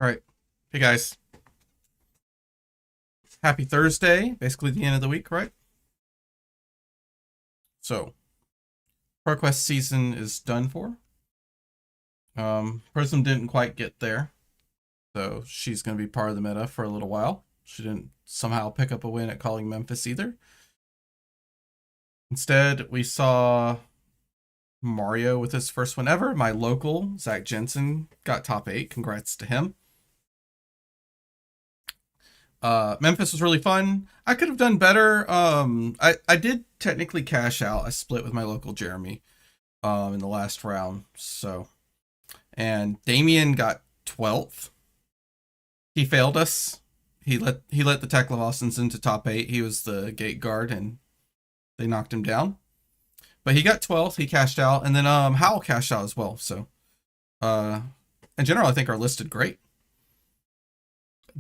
All right. Hey guys. Happy Thursday. Basically the end of the week, right? So, ProQuest season is done for. Prism didn't quite get there. So she's going to be part of the meta for a little while. She didn't somehow pick up a win at calling Memphis either. Instead, we saw Mario with his first win ever. My local, Zach Jensen, got top 8. Congrats to him. Memphis was really fun. I could have done better. I did technically cash out. I split with my local Jeremy in the last round. So, and Damien got 12th. He failed us. He let the Teklavosans into top 8. He was the gate guard and they knocked him down. But he got 12th. He cashed out, and then Howell cashed out as well. So, in general, I think our list did great.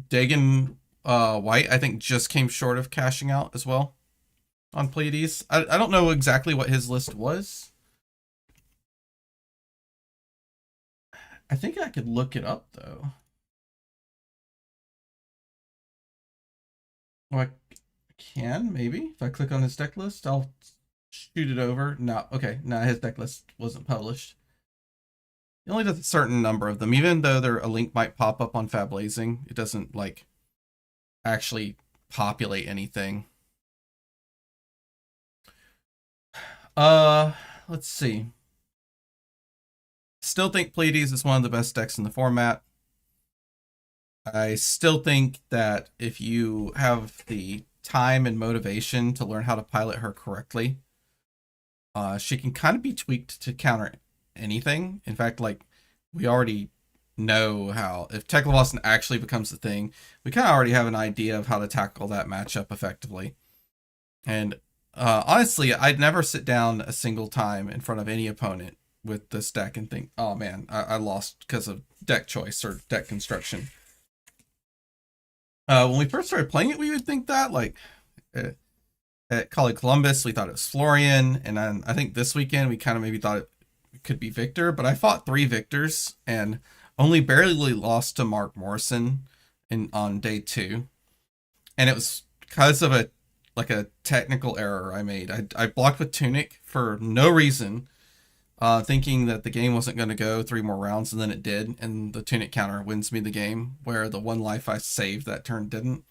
Dagan White, I think, just came short of cashing out as well on Pleiades. I don't know exactly what his list was. I think I could look it up, though. Well, I can, maybe. If I click on his deck list, I'll shoot it over. No, okay. No, his deck list wasn't published. He only does a certain number of them. Even though a link might pop up on Fablazing, it doesn't, like, actually populate anything. Let's see. Still think Pleiades is one of the best decks in the format. I still think that if you have the time and motivation to learn how to pilot her correctly, she can kind of be tweaked to counter anything. In fact, like, we already know how, if Teklavossan actually becomes the thing, we kind of already have an idea of how to tackle that matchup effectively. And honestly, I'd never sit down a single time in front of any opponent with this deck and think, oh man, I lost because of deck choice or deck construction. When we first started playing it, we would think that, like, at College Columbus, we thought it was Florian, and then I think this weekend we kind of maybe thought it could be Victor, but I fought 3 Victors and only barely lost to Mark Morrison on day 2, and it was because of a technical error I made. I blocked with Tunic for no reason, thinking that the game wasn't going to go 3 more rounds, and then it did, and the Tunic counter wins me the game, where the 1 life I saved that turn didn't.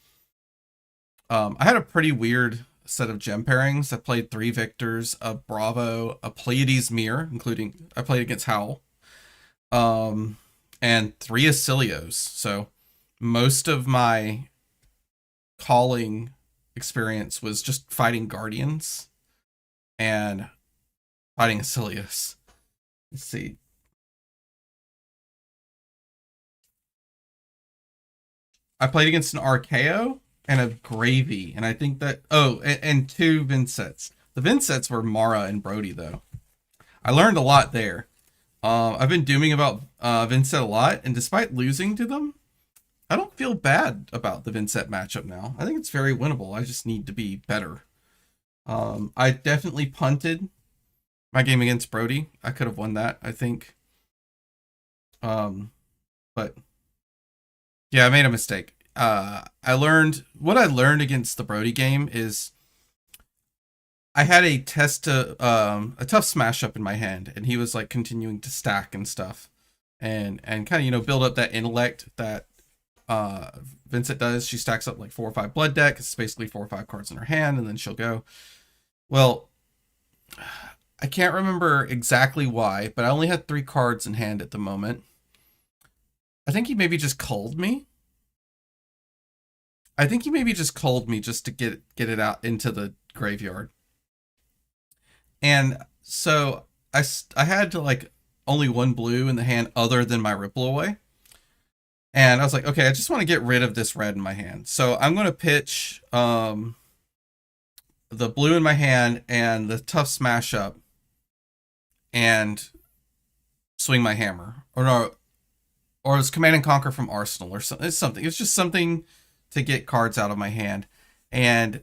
I had a pretty weird set of gem pairings. I played 3 Victors, a Bravo, a Pleiades Mirror, including I played against Howl, and 3 Asilios. So most of my calling experience was just fighting Guardians and fighting Asilios. Let's see. I played against an Archaeo and a Gravy, and I think that and 2 Vynsets. The Vynsets were Mara and Brody, though. I learned a lot there. I've been dooming about Vynsett a lot, and despite losing to them, I don't feel bad about the Vynsett matchup now. I think it's very winnable. I just need to be better. I definitely punted my game against Brody. I could have won that, I think. But yeah, I made a mistake. What I learned against the Brody game is I had a tough smash up in my hand, and he was like continuing to stack and stuff, and kind of build up that intellect that Vynsett does. She stacks up like 4 or 5 blood deck. It's basically 4 or 5 cards in her hand, and then she'll go. Well, I can't remember exactly why, but I only had 3 cards in hand at the moment. I think he maybe just called me. Just to get it out into the graveyard. And so I had to, like, only 1 blue in the hand other than my Ripple Away. And I was like, okay, I just want to get rid of this red in my hand. So I'm going to pitch the blue in my hand and the tough smash up and swing my hammer. Or no, or it's Command and Conquer from Arsenal or something. It's something. It's just something to get cards out of my hand. And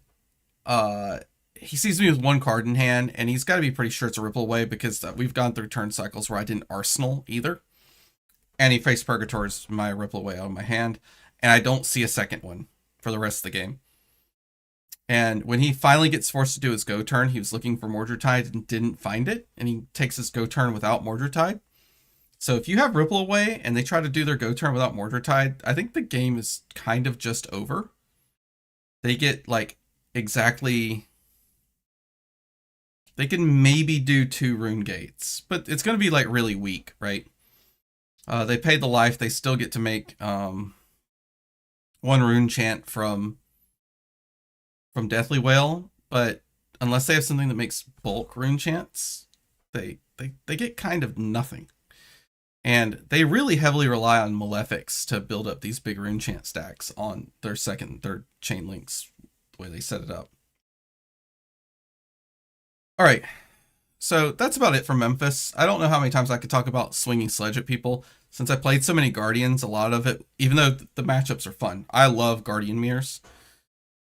he sees me with 1 card in hand, and he's got to be pretty sure it's a Ripple Away because we've gone through turn cycles where I didn't Arsenal either. and he Face Purgators my Ripple Away out of my hand, and I don't see a second one for the rest of the game. And when he finally gets forced to do his go turn, he was looking for Mordred and didn't find it, and he takes his go turn without Mordred. So if you have Ripple Away and they try to do their go turn without Mordred, I think the game is kind of just over. They get like exactly... They can maybe do 2 rune gates, but it's going to be like really weak, right? They pay the life. They still get to make 1 rune chant from Deathly Wail, but unless they have something that makes bulk rune chants, they get kind of nothing. And they really heavily rely on Malefics to build up these big rune chant stacks on their second and third chain links, the way they set it up. All right, so that's about it for Memphis. I don't know how many times I could talk about swinging sledge at people. Since I played so many Guardians, a lot of it, even though the matchups are fun, I love Guardian mirrors.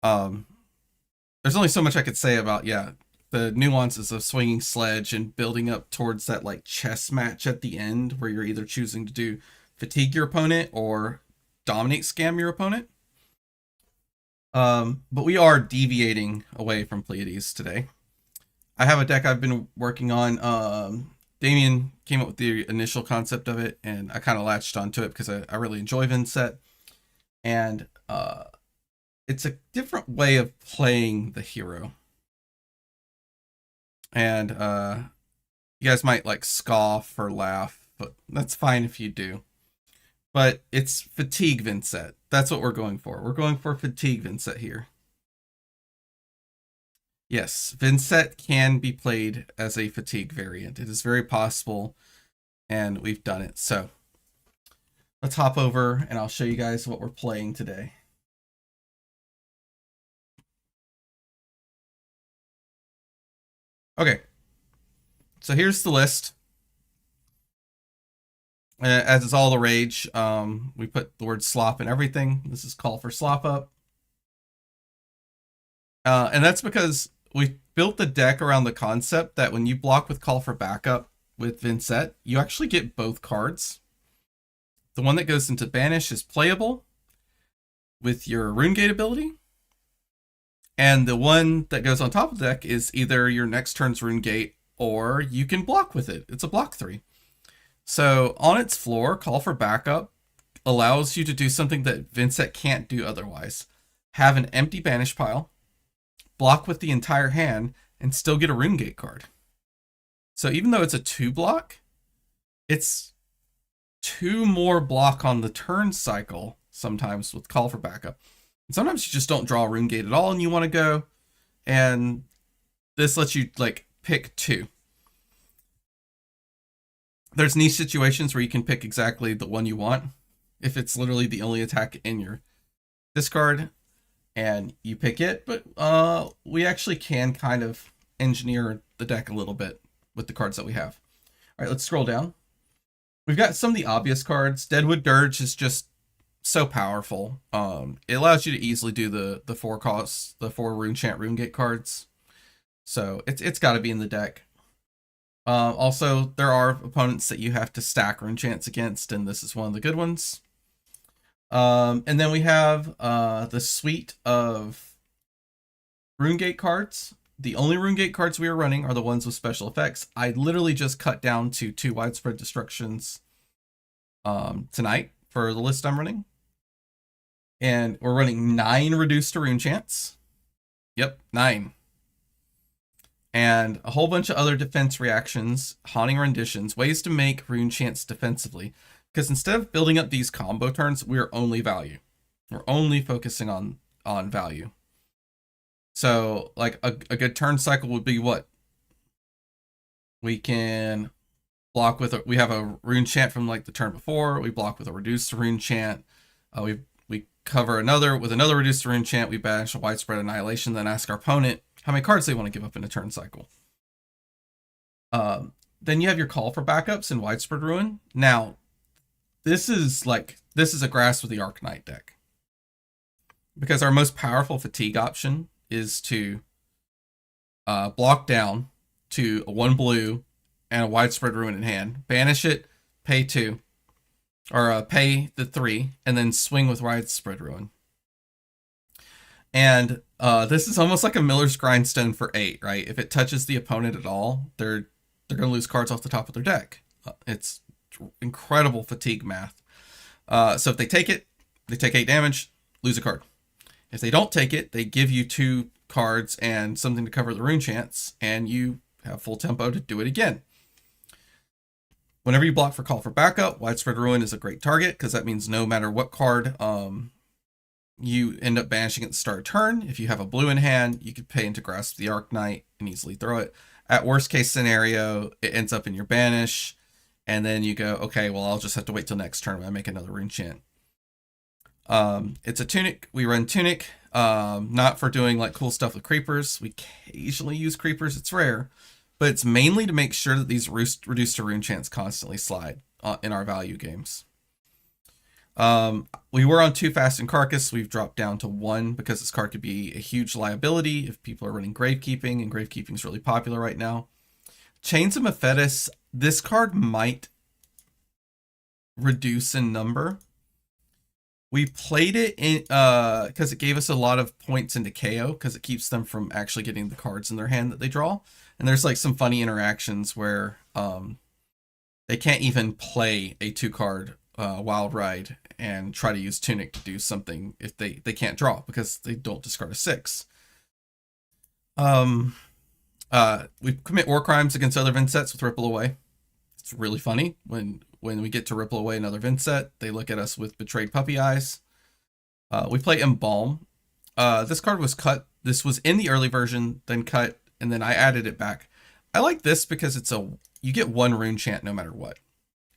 There's only so much I could say about, the nuances of swinging sledge and building up towards that like chess match at the end where you're either choosing to do fatigue your opponent or dominate scam your opponent. But we are deviating away from Pleiades today. I have a deck I've been working on. Damien came up with the initial concept of it, and I kind of latched onto it because I really enjoy Vynsett. And it's a different way of playing the hero. And you guys might like scoff or laugh, but that's fine if you do. But it's fatigue Vynsett. That's what we're going for. We're going for fatigue Vynsett here. Yes, Vynsett can be played as a fatigue variant. It is very possible, and we've done it. So let's hop over and I'll show you guys what we're playing today. Okay, so here's the list. As is all the rage, we put the word slop in everything. This is Call for Slop Up. And that's because we built the deck around the concept that when you block with Call for Backup with Vynsett, you actually get both cards. The one that goes into Banish is playable with your Rune Gate ability. And the one that goes on top of the deck is either your next turn's Rune Gate or you can block with it. It's a block 3. So on its floor, Call for Backup allows you to do something that Vynsett can't do otherwise. Have an empty Banish pile, block with the entire hand, and still get a Rune Gate card. So even though it's a 2 block, it's 2 more block on the turn cycle sometimes with Call for Backup. And sometimes you just don't draw a Rune Gate at all and you want to go, and this lets you like pick 2. There's niche situations where you can pick exactly the one you want. If it's literally the only attack in your discard and you pick it, but we actually can kind of engineer the deck a little bit with the cards that we have. All right, let's scroll down. We've got some of the obvious cards. Deadwood Dirge is just so powerful. It allows you to easily do the 4 costs, the 4 Rune Chant Rune Gate cards. So it's got to be in the deck. Also, there are opponents that you have to stack Rune Chants against, and this is one of the good ones. And then we have the suite of Rune Gate cards. The only Rune Gate cards we are running are the ones with special effects. I literally just cut down to 2 Widespread Destructions tonight for the list I'm running. And we're running 9 Reduced to Rune Chants. Yep, 9. And a whole bunch of other defense reactions, Haunting Renditions, ways to make Rune Chants defensively. Because instead of building up these combo turns, we're only value. We're only focusing on value. So, like, a good turn cycle would be what? We can block with we have a Rune Chant from, like, the turn before. We block with a Reduced Rune Chant. We cover another with another Reduced Rune Chant. We banish a Widespread Annihilation, then ask our opponent how many cards they want to give up in a turn cycle. Then you have your Call for Backups and Widespread Ruin. Now, this is a Grasp with the Arknight deck. Because our most powerful fatigue option is to block down to a 1 blue and a Widespread Ruin in hand. Banish it, pay 2. or pay the 3, and then swing with Widespread Ruin. And this is almost like a Miller's Grindstone for 8, right? If it touches the opponent at all, they're going to lose cards off the top of their deck. It's incredible fatigue math. So if they take it, they take 8 damage, lose a card. If they don't take it, they give you 2 cards and something to cover the rune chance, and you have full tempo to do it again. Whenever you block for Call for Backup, Widespread Ruin is a great target, because that means no matter what card you end up banishing at the start of turn, if you have a blue in hand, you could pay into Grasp the Arakni and easily throw it. At worst case scenario, it ends up in your banish, and then you go, okay, well, I'll just have to wait till next turn when I make another rune chant. It's a Tunic. We run Tunic, not for doing like cool stuff with creepers. We occasionally use creepers. It's rare, but it's mainly to make sure that these reduced to rune chants constantly slide in our value games. We were on 2 Fast and Carcass. We've dropped down to 1 because this card could be a huge liability if people are running Gravekeeping, and Gravekeeping is really popular right now. Chains of Mephetis, this card might reduce in number. We played it in because it gave us a lot of points into KO, because it keeps them from actually getting the cards in their hand that they draw. And there's like some funny interactions where they can't even play a 2-card Wild Ride and try to use Tunic to do something if they can't draw, because they don't discard a 6. We commit war crimes against other Vynsets with Ripple Away. It's really funny when we get to Ripple Away another Vynsett, they look at us with betrayed puppy eyes. We play Embalm. This card was cut. This was in the early version, then cut, and then I added it back. I like this because you get 1 rune chant no matter what.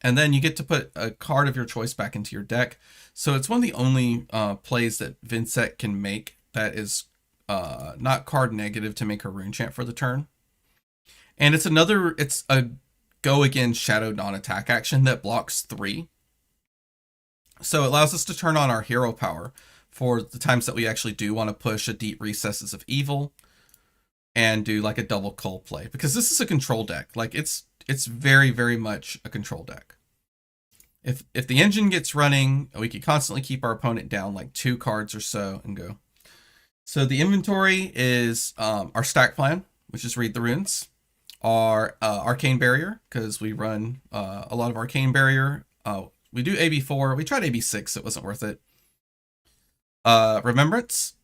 And then you get to put a card of your choice back into your deck. So it's one of the only plays that Vynsett can make that is not card negative to make a rune chant for the turn. And it's a go again shadow non-attack action that blocks 3. So it allows us to turn on our hero power for the times that we actually do want to push a Deep Recesses of Evil and do like a double cull play, because this is a control deck. Like it's very, very much a control deck. If the engine gets running, we can constantly keep our opponent down like 2 cards or so and go. So the inventory is our stack plan, which is read the runes. Our Arcane Barrier, because we run a lot of Arcane Barrier. We do AB4. We tried AB6. It wasn't worth it. Remembrance,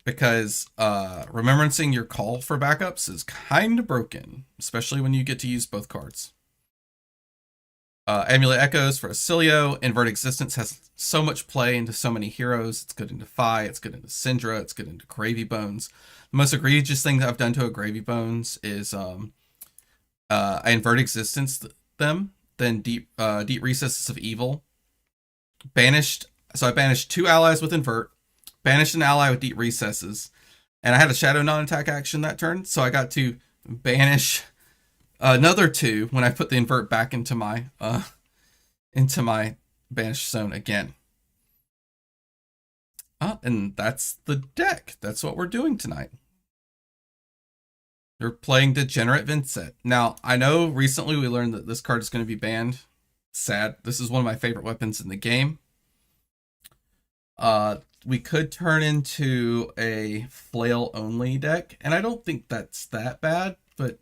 because remembrancing your call for backups is kind of broken, especially when you get to use both cards. Amulet Echoes for Acilio. Invert Existence has so much play into so many heroes. It's good into Fi, it's good into Syndra, it's good into Gravy Bones. The most egregious thing that I've done to a Gravy Bones is I invert Existence them, then deep Recesses of Evil. So I banished 2 allies with invert, banished an ally with Deep Recesses, and I had a shadow non-attack action that turn, so I got to banish another 2 when I put the invert back into my banished zone again. And that's the deck. That's what we're doing tonight. They're playing Degenerate Vynsett. Now, I know recently we learned that this card is going to be banned. Sad. This is one of my favorite weapons in the game. We could turn into a flail only deck, and I don't think that's that bad, but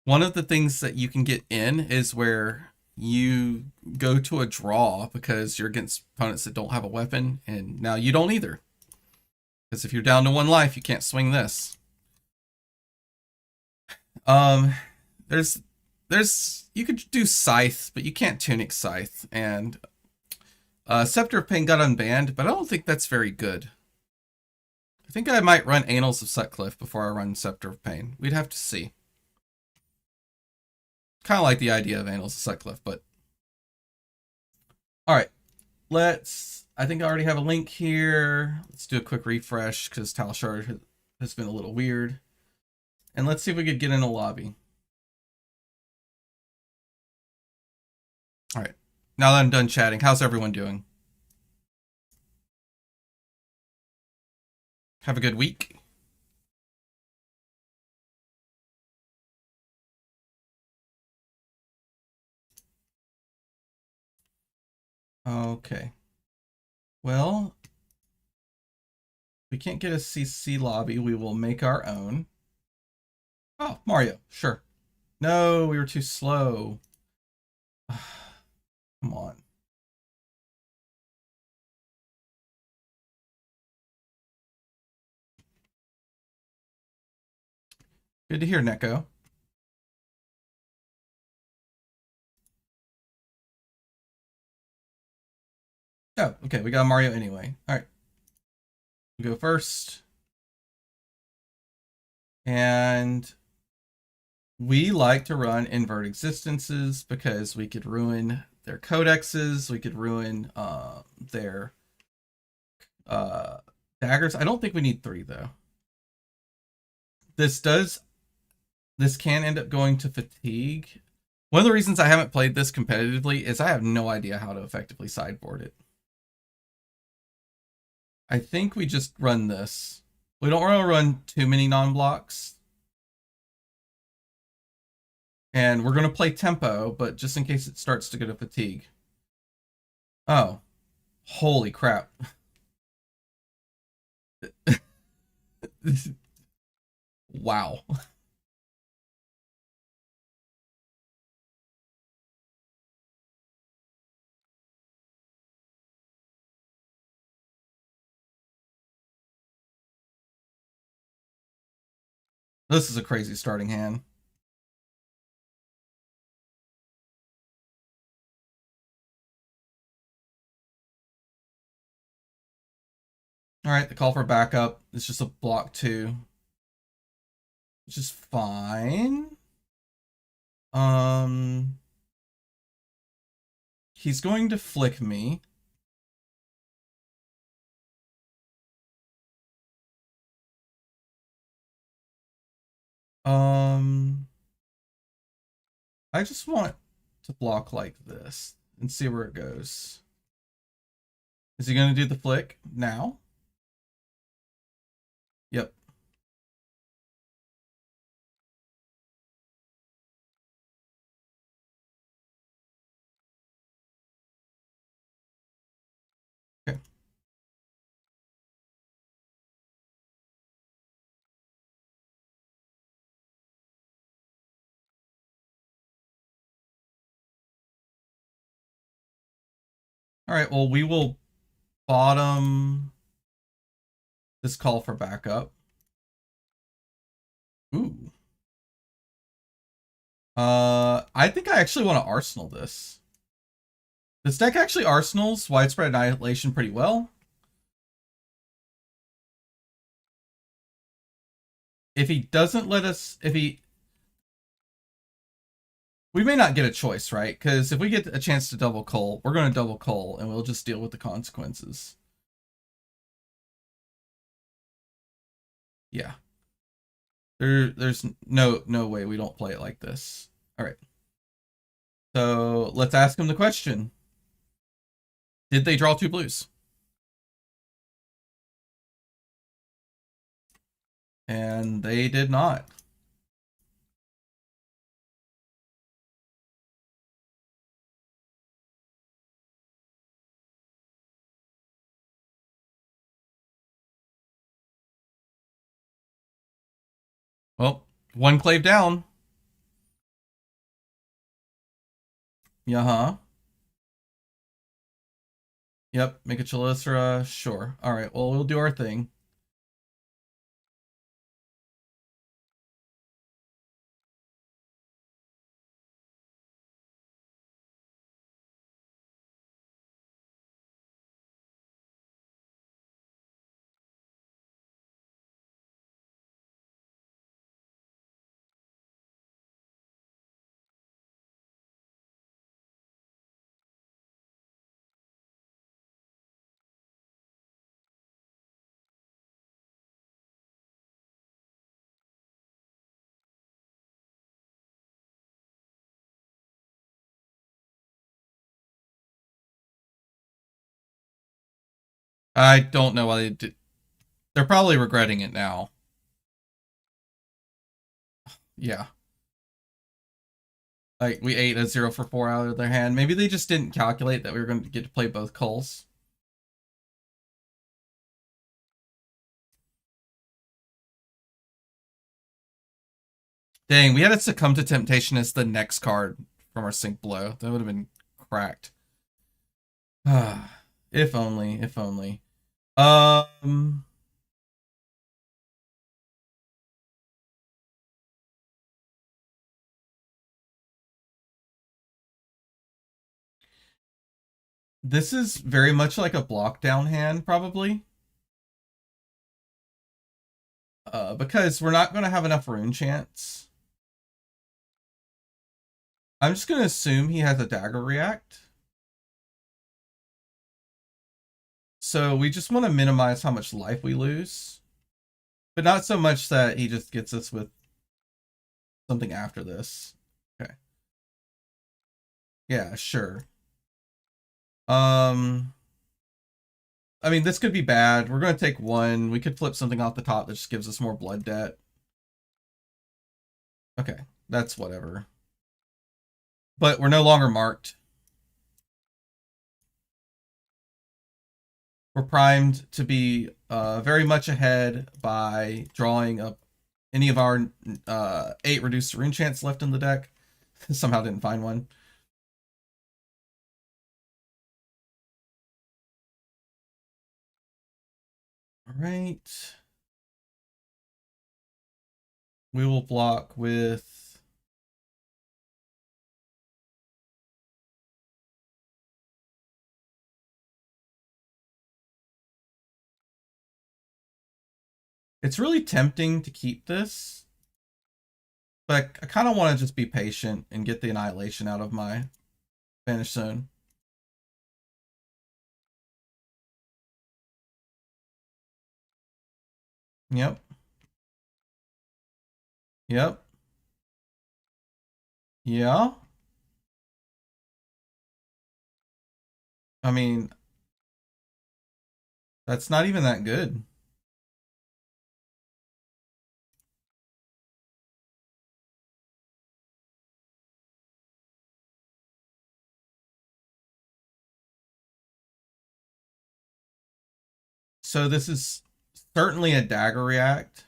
one of the things that you can get in is where you go to a draw because you're against opponents that don't have a weapon, and now you don't either. Because if you're down to 1 life, you can't swing this. There's you could do Scythe, but you can't Tunic Scythe, and Scepter of Pain got unbanned, but I don't think that's very good. I think I might run Annals of Sutcliffe before I run Scepter of Pain. We'd have to see. Kind of like the idea of Annals of Sutcliffe, but... Alright, I think I already have a link here. Let's do a quick refresh, because Talshard has been a little weird. And let's see if we could get in a lobby. Alright, now that I'm done chatting, how's everyone doing? Have a good week. Okay. Well, we can't get a CC lobby. We will make our own. Oh, Mario. Sure. No, we were too slow. Come on. Good to hear, Neko. Oh, okay. We got Mario anyway. All right. We'll go first. And we like to run invert existences because we could ruin their codexes. We could ruin their daggers. I don't think we need 3 though. This can end up going to fatigue. One of the reasons I haven't played this competitively is I have no idea how to effectively sideboard it. I think we just run this. We don't want to run too many non-blocks. And we're going to play tempo, but just in case it starts to go to fatigue. Oh. Holy crap. Wow. This is a crazy starting hand. All right, the call for backup is just a block 2, which is fine. He's going to flick me. I just want to block like this and see where it goes. Is he going to do the flick now? Yep. Okay. All right, well, we will bottom this call for backup. Ooh. I think I actually want to Arsenal this. This deck actually arsenals Widespread Annihilation pretty well. If he doesn't let us, we may not get a choice, right? Because if we get a chance to double cull, we're going to double cull and we'll just deal with the consequences. Yeah. There's no way we don't play it like this. All right. So let's ask him the question. Did they draw 2 blues? And they did not. Well, 1 clave down. Yeah-huh. Yep, make a Chelicera. Sure. All right, well, we'll do our thing. I don't know why they did. They're probably regretting it now. Yeah. Like we ate a 0 for 4 out of their hand. Maybe they just didn't calculate that we were going to get to play both culls. Dang, we had to succumb to temptation as the next card from our sink below. That would have been cracked. If only, if only. Um, this is very much like a block down hand, probably. Because we're not going to have enough rune chance. I'm just going to assume he has a dagger react. So we just want to minimize how much life we lose. But not so much that he just gets us with something after this. Okay. Yeah, sure. I mean, this could be bad. We're going to take one. We could flip something off the top that just gives us more blood debt. Okay, that's whatever. But we're no longer marked. We're primed to be very much ahead by drawing up any of our 8 reduced rune chance left in the deck. Somehow didn't find one. All right. We will block with... It's really tempting to keep this, but I kind of want to just be patient and get the annihilation out of my Vanish Zone. Yep. Yep. Yeah. I mean, that's not even that good. So this is certainly a dagger react.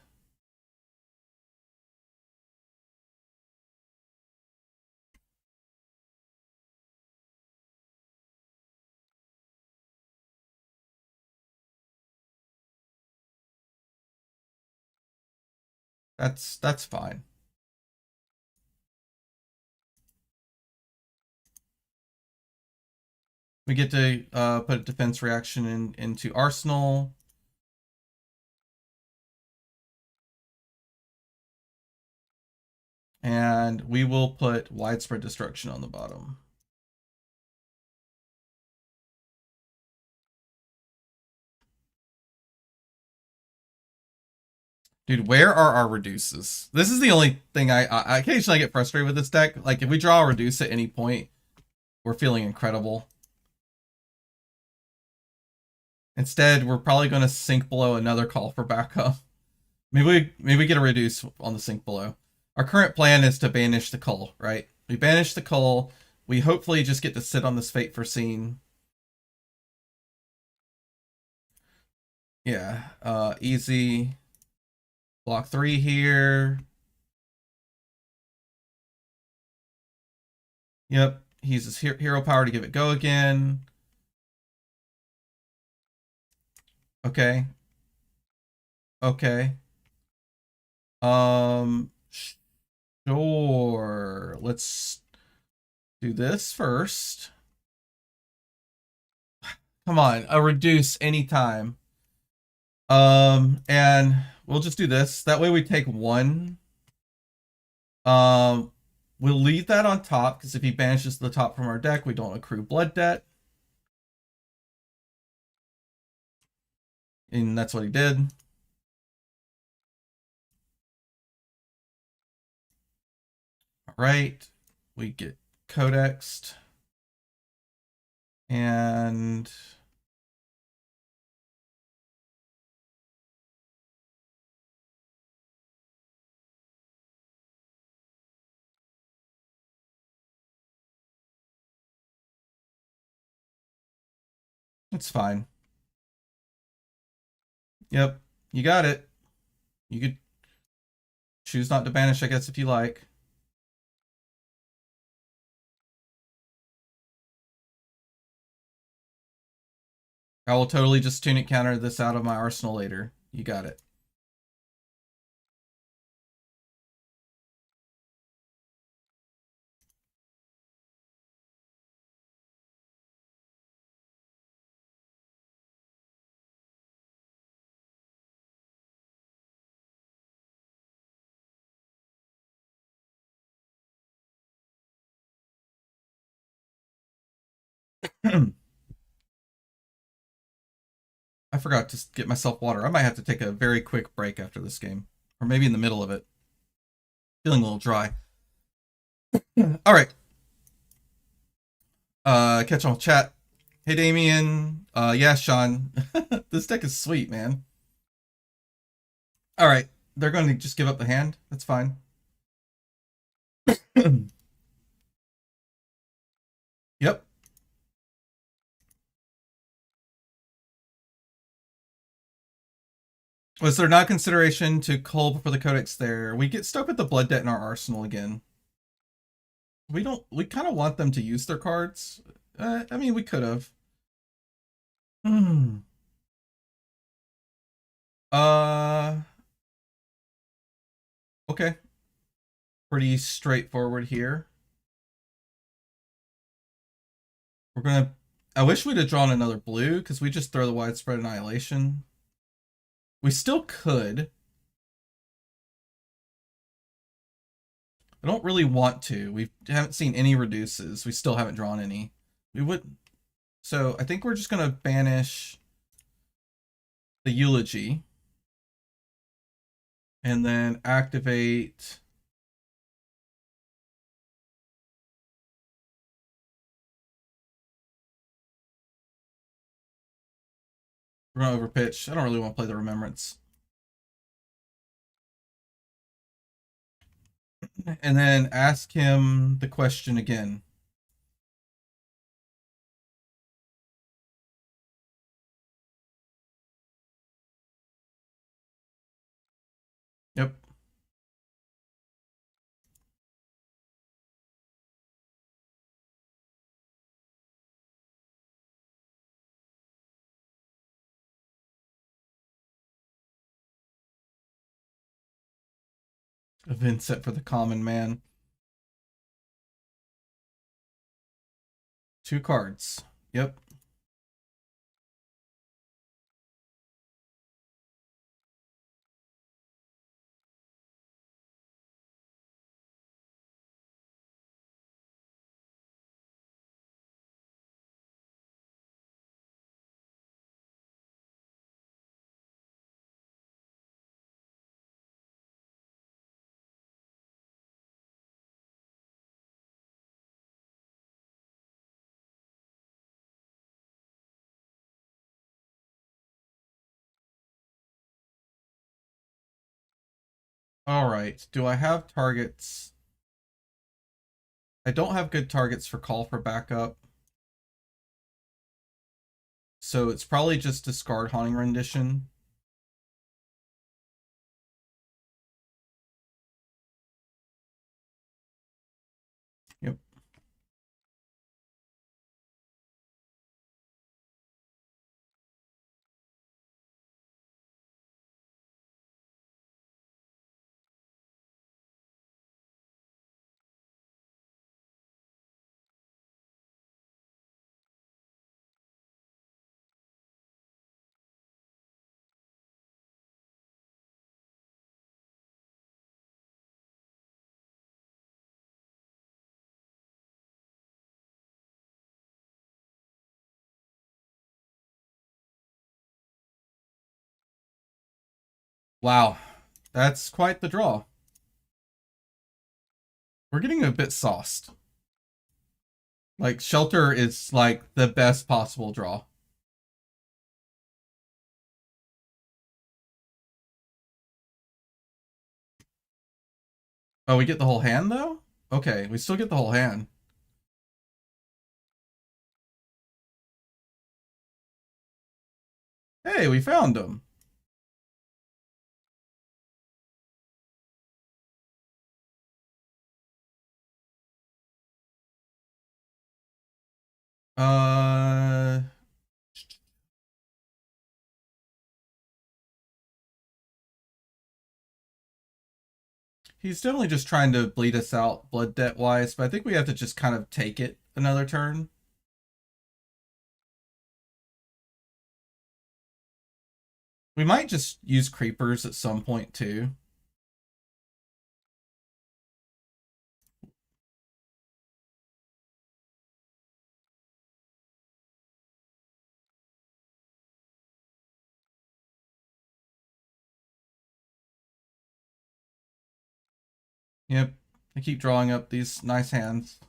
That's fine. We get to put a defense reaction into Arsenal. And we will put widespread destruction on the bottom. Dude, where are our reduces? This is the only thing I occasionally get frustrated with this deck. Like, if we draw a reduce at any point, we're feeling incredible. Instead, we're probably going to sink below another call for backup. Maybe we get a reduce on the sink below. Our current plan is to banish the cull, right? We banish the cull. We hopefully just get to sit on this fate foreseen. Yeah, easy. Block 3 here. Yep, he's his hero power to give it go again. Okay. Okay. Sure. Let's do this first. Come on, a reduce anytime. And we'll just do this. That way we take 1. We'll leave that on top, because if he banishes the top from our deck, we don't accrue blood debt. And that's what he did. All right. We get codexed. And... It's fine. Yep, you got it. You could choose not to banish, I guess, if you like. I will totally just tunic counter this out of my arsenal later. You got it. I forgot to get myself water. I might have to take a very quick break after this game. Or maybe in the middle of it. Feeling a little dry. All right. Catch on chat. Hey, Damien. Yeah, Sean. This deck is sweet, man. All right. They're going to just give up the hand. That's fine. Yep. Was there not consideration to cull for the codex there? We get stuck with the blood debt in our arsenal again. We kind of want them to use their cards. I mean, we could have. Okay. Pretty straightforward here. We're gonna. I wish we'd have drawn another blue because we just throw the widespread annihilation. We still could. I don't really want to. We haven't seen any reduces. We still haven't drawn any. We would. So I think we're just gonna banish the eulogy. And then activate. We're gonna overpitch. I don't really want to play the remembrance. And then ask him the question again. Yep. A Vynsett for the common man. 2 cards. Yep. All right. Do I have targets? I don't have good targets for call for backup. So it's probably just discard Haunting Rendition. Yep. Wow. That's quite the draw. We're getting a bit sauced. Like, Shelter is like the best possible draw. Oh, we get the whole hand though? Okay, we still get the whole hand. Hey, we found him. Uh, he's definitely just trying to bleed us out blood debt wise, but I think we have to just kind of take it another turn. We might just use creepers at some point too. Yep. I keep drawing up these nice hands.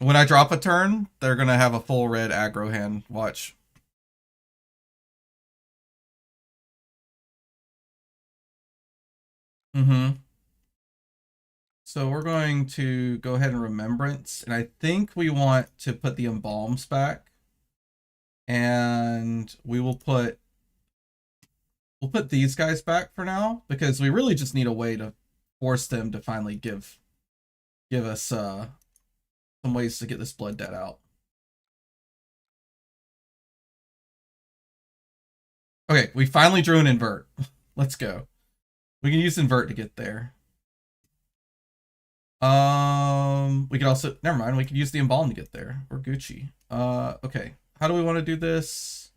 When I drop a turn, they're gonna have a full red aggro hand. Watch. Mm-hmm. So we're going to go ahead and remembrance, and I think we want to put the embalms back, and we'll put these guys back for now because we really just need a way to force them to finally give us some ways to get this blood debt out. Okay, we finally drew an invert. Let's go. We can use invert to get there. We could also, never mind, we could use the embalm to get there. We're Gucci. Okay. How do we want to do this?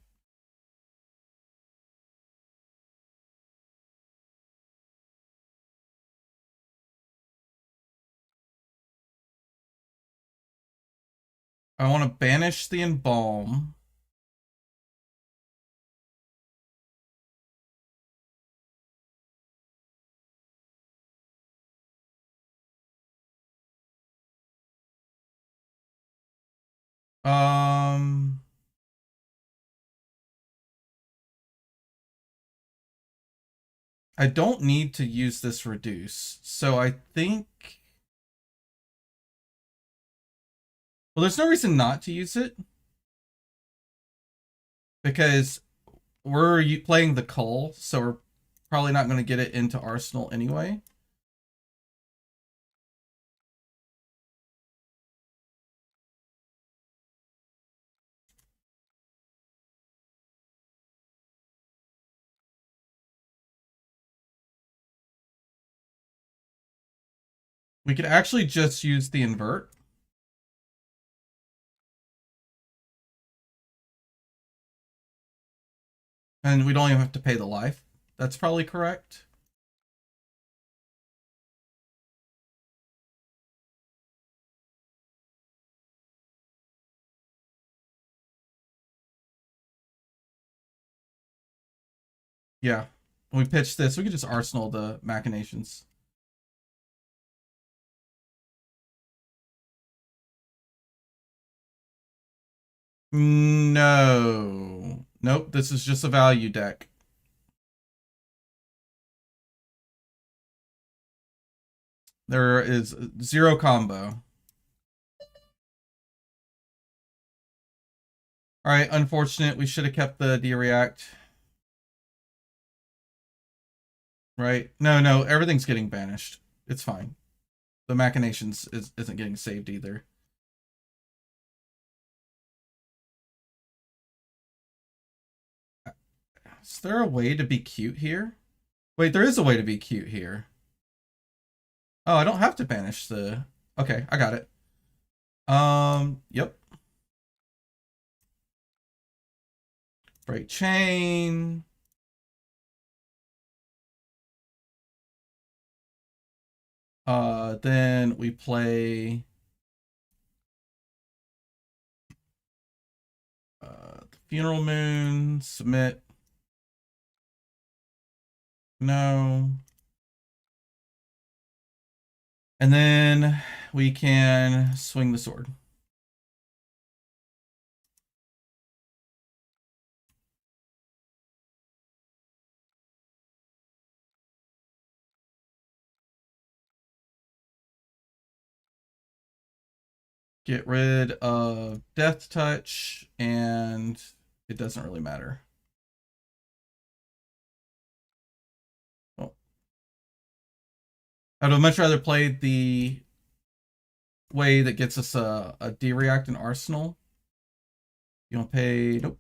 I want to banish the embalm. Um, I don't need to use this reduce. So I think, well, there's no reason not to use it because we're playing the Cull, so we're probably not going to get it into Arsenal anyway. We could actually just use the invert. And we don't even have to pay the life. That's probably correct. Yeah. When we pitch this, we could just Arsenal the machinations. No. Nope, this is just a value deck. There is zero combo. Alright, unfortunate. We should have kept the D-React. Right? No, everything's getting banished. It's fine. The machinations isn't getting saved either. Is there a way to be cute here? Wait, there is a way to be cute here. Oh, I don't have to banish the... Okay, I got it. Yep. Break chain. Then we play... the Funeral Moon, submit. No. And then we can swing the sword. Get rid of Death Touch, and it doesn't really matter. Oh. I'd much rather play the way that gets us a D-React and Arsenal. You don't pay... Nope.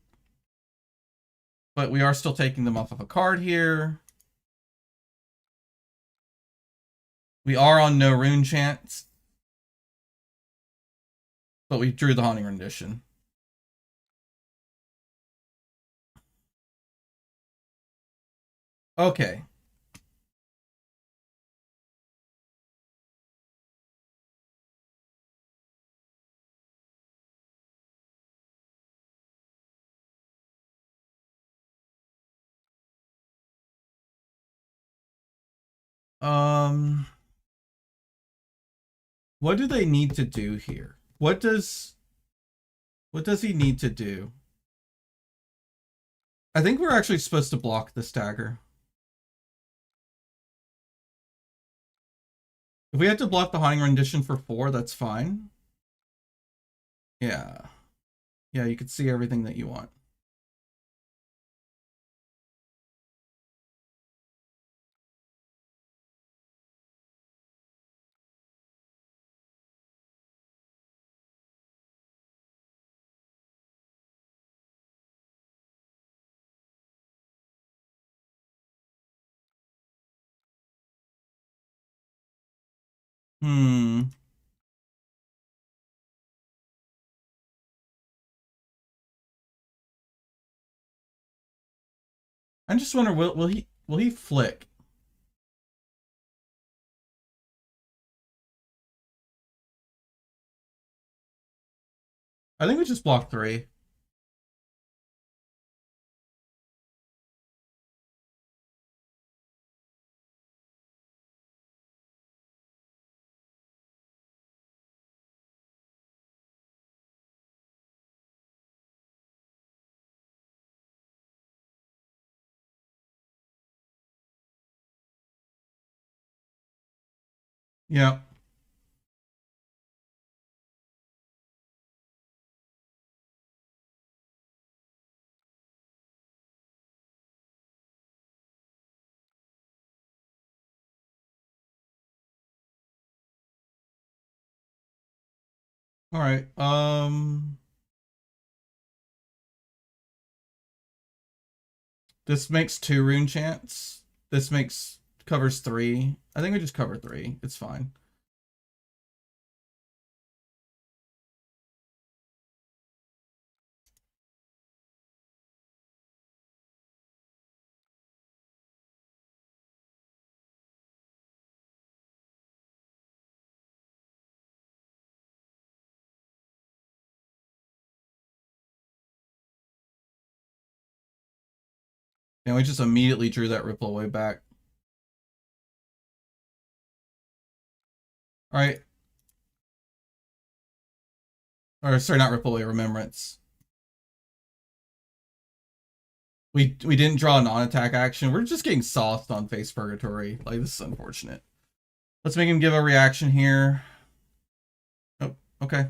But we are still taking them off of a card here. We are on no rune chance. But we drew the Haunting Rendition. Okay. What do they need to do here? What does he need to do? I think we're actually supposed to block the stagger. If we had to block the Haunting Rendition for 4, that's fine. Yeah. Yeah, you can see everything that you want. I just wonder, will he flick? I think we just block 3. Yeah. All right. This makes 2 rune chance. This covers 3. I think we just cover 3. It's fine. And we just immediately drew that Ripple Away back. All right. Or sorry, not Ripple Away, Remembrance. We didn't draw a non-attack action. We're just getting sauced on Face Purgatory. Like, this is unfortunate. Let's make him give a reaction here. Oh, okay.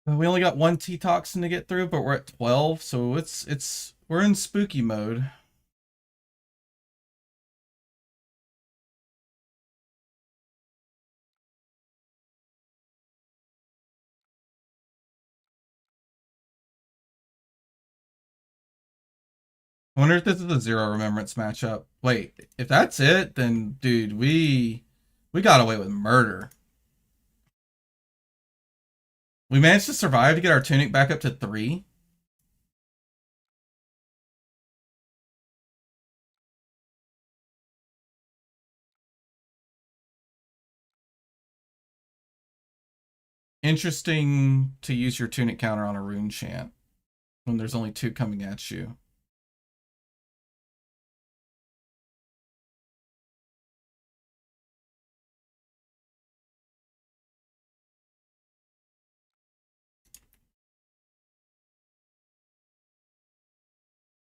We only got 1 T-Toxin to get through, but we're at 12, so we're in spooky mode. I wonder if this is a 0 Remembrance matchup. Wait, if that's it, then dude, we got away with murder. We managed to survive to get our tunic back up to 3. Interesting to use your tunic counter on a rune chant when there's only 2 coming at you.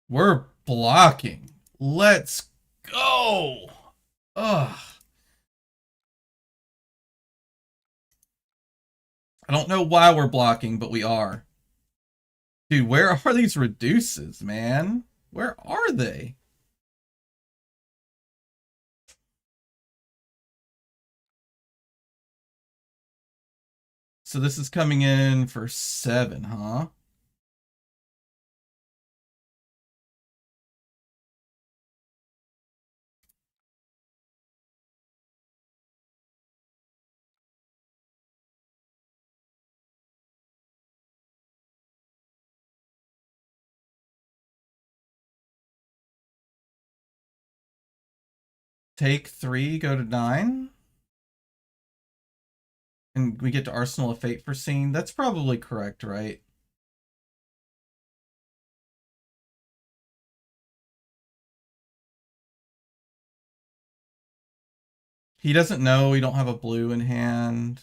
We're blocking. Let's go. Ugh. I don't know why we're blocking, but we are. Dude, where are these reduces, man? Where are they? So this is coming in for 7, huh? Take 3, go to 9. And we get to Arsenal of Fate for scene. That's probably correct, right? He doesn't know we don't have a blue in hand.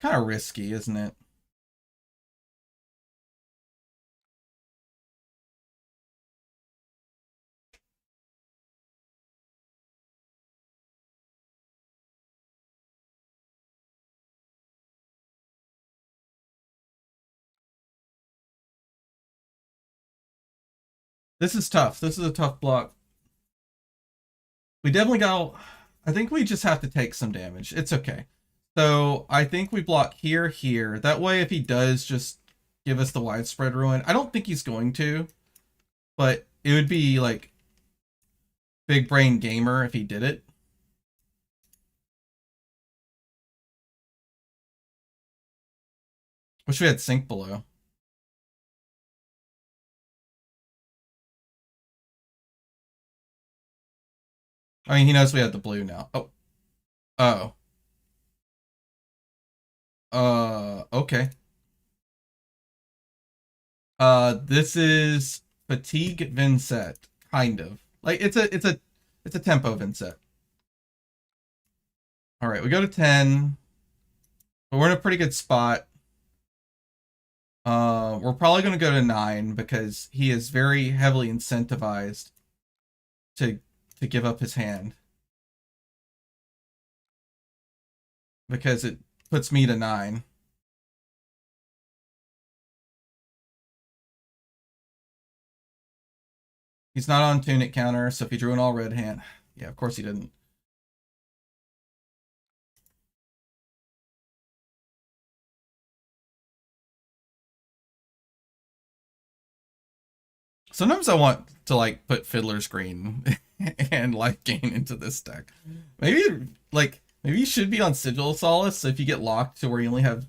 Kind of risky, isn't it? This is tough. This is a tough block. We definitely got... I think we just have to take some damage. It's okay. So I think we block here, here. That way if he does just give us the widespread ruin, I don't think he's going to. But it would be like big brain gamer if he did it. Wish we had sync below. I mean, he knows we have the blue now. Oh. Oh. Okay. This is fatigue Vynsett, kind of. Like it's a tempo Vynsett. All right, we go to 10. But we're in a pretty good spot. We're probably going to go to 9 because he is very heavily incentivized to give up his hand. Because it puts me to 9. He's not on tunic counter, so if he drew an all red hand, yeah, of course he didn't. Sometimes I want to like put Fiddler's Green and Life Gain into this deck. Maybe maybe you should be on Sigil of Solace, so if you get locked to where you only have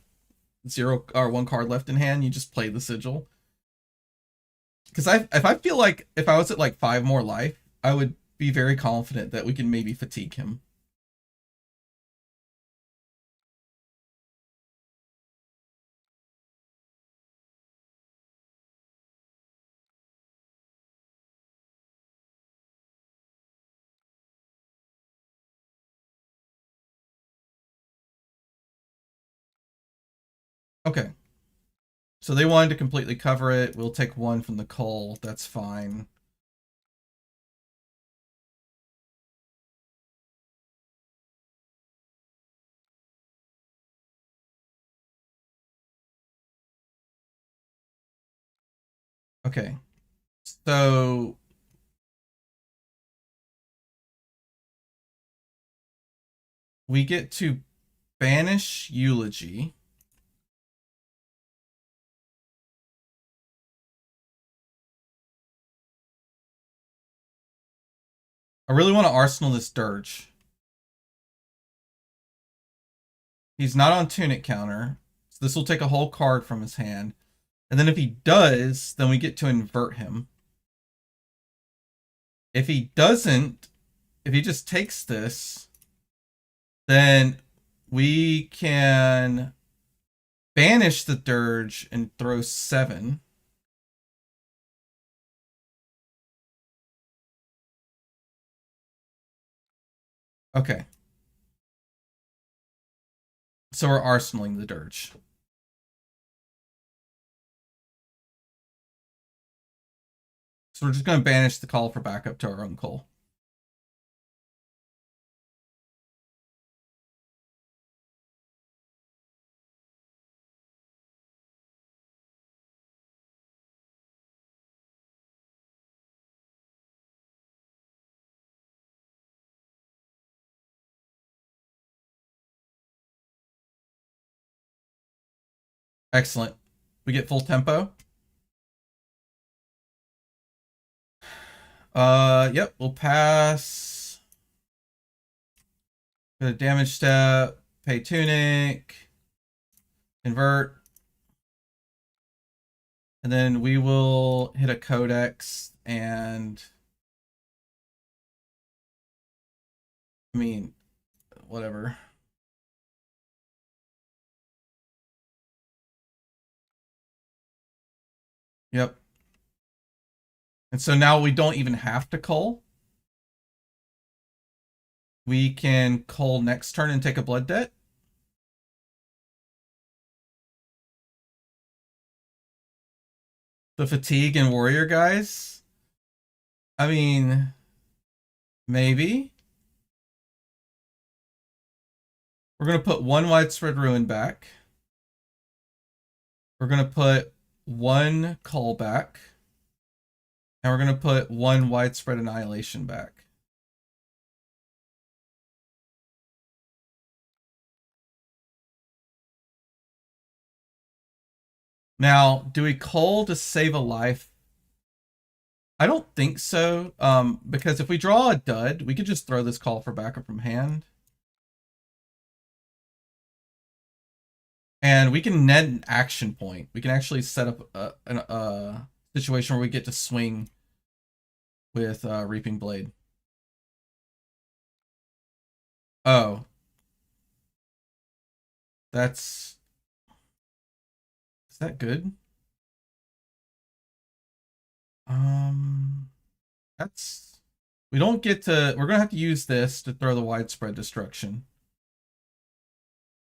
0 or 1 card left in hand, you just play the Sigil. Because if I feel like if I was at like 5 more life, I would be very confident that we can maybe fatigue him. Okay. So they wanted to completely cover it. We'll take 1 from the Cull. That's fine. Okay. So we get to banish Eulogy. I really want to Arsenal this Dirge. He's not on Tunic counter, so this will take a whole card from his hand. And then if he does, then we get to invert him. If he doesn't, if he just takes this, then we can banish the Dirge and throw 7. Okay. So we're arsenaling the dirge. So we're just going to banish the call for backup to our own call. Excellent. We get full tempo. Yep, we'll pass. Get a damage step, pay tunic, convert. And then we will hit a codex and I mean, whatever. Yep. And so now we don't even have to cull. We can cull next turn and take a blood debt. The fatigue and warrior guys. I mean, maybe. We're going to put one widespread ruin back. We're going to put one cull back. And we're going to put one widespread annihilation back. Now, do we cull to save a life? I don't think so, because if we draw a dud, we could just throw this call for backup from hand. And we can net an action point. We can actually set up a situation where we get to swing with Reaping Blade. Oh. Is that good? We don't get to, we're going to have to use this to throw the widespread destruction.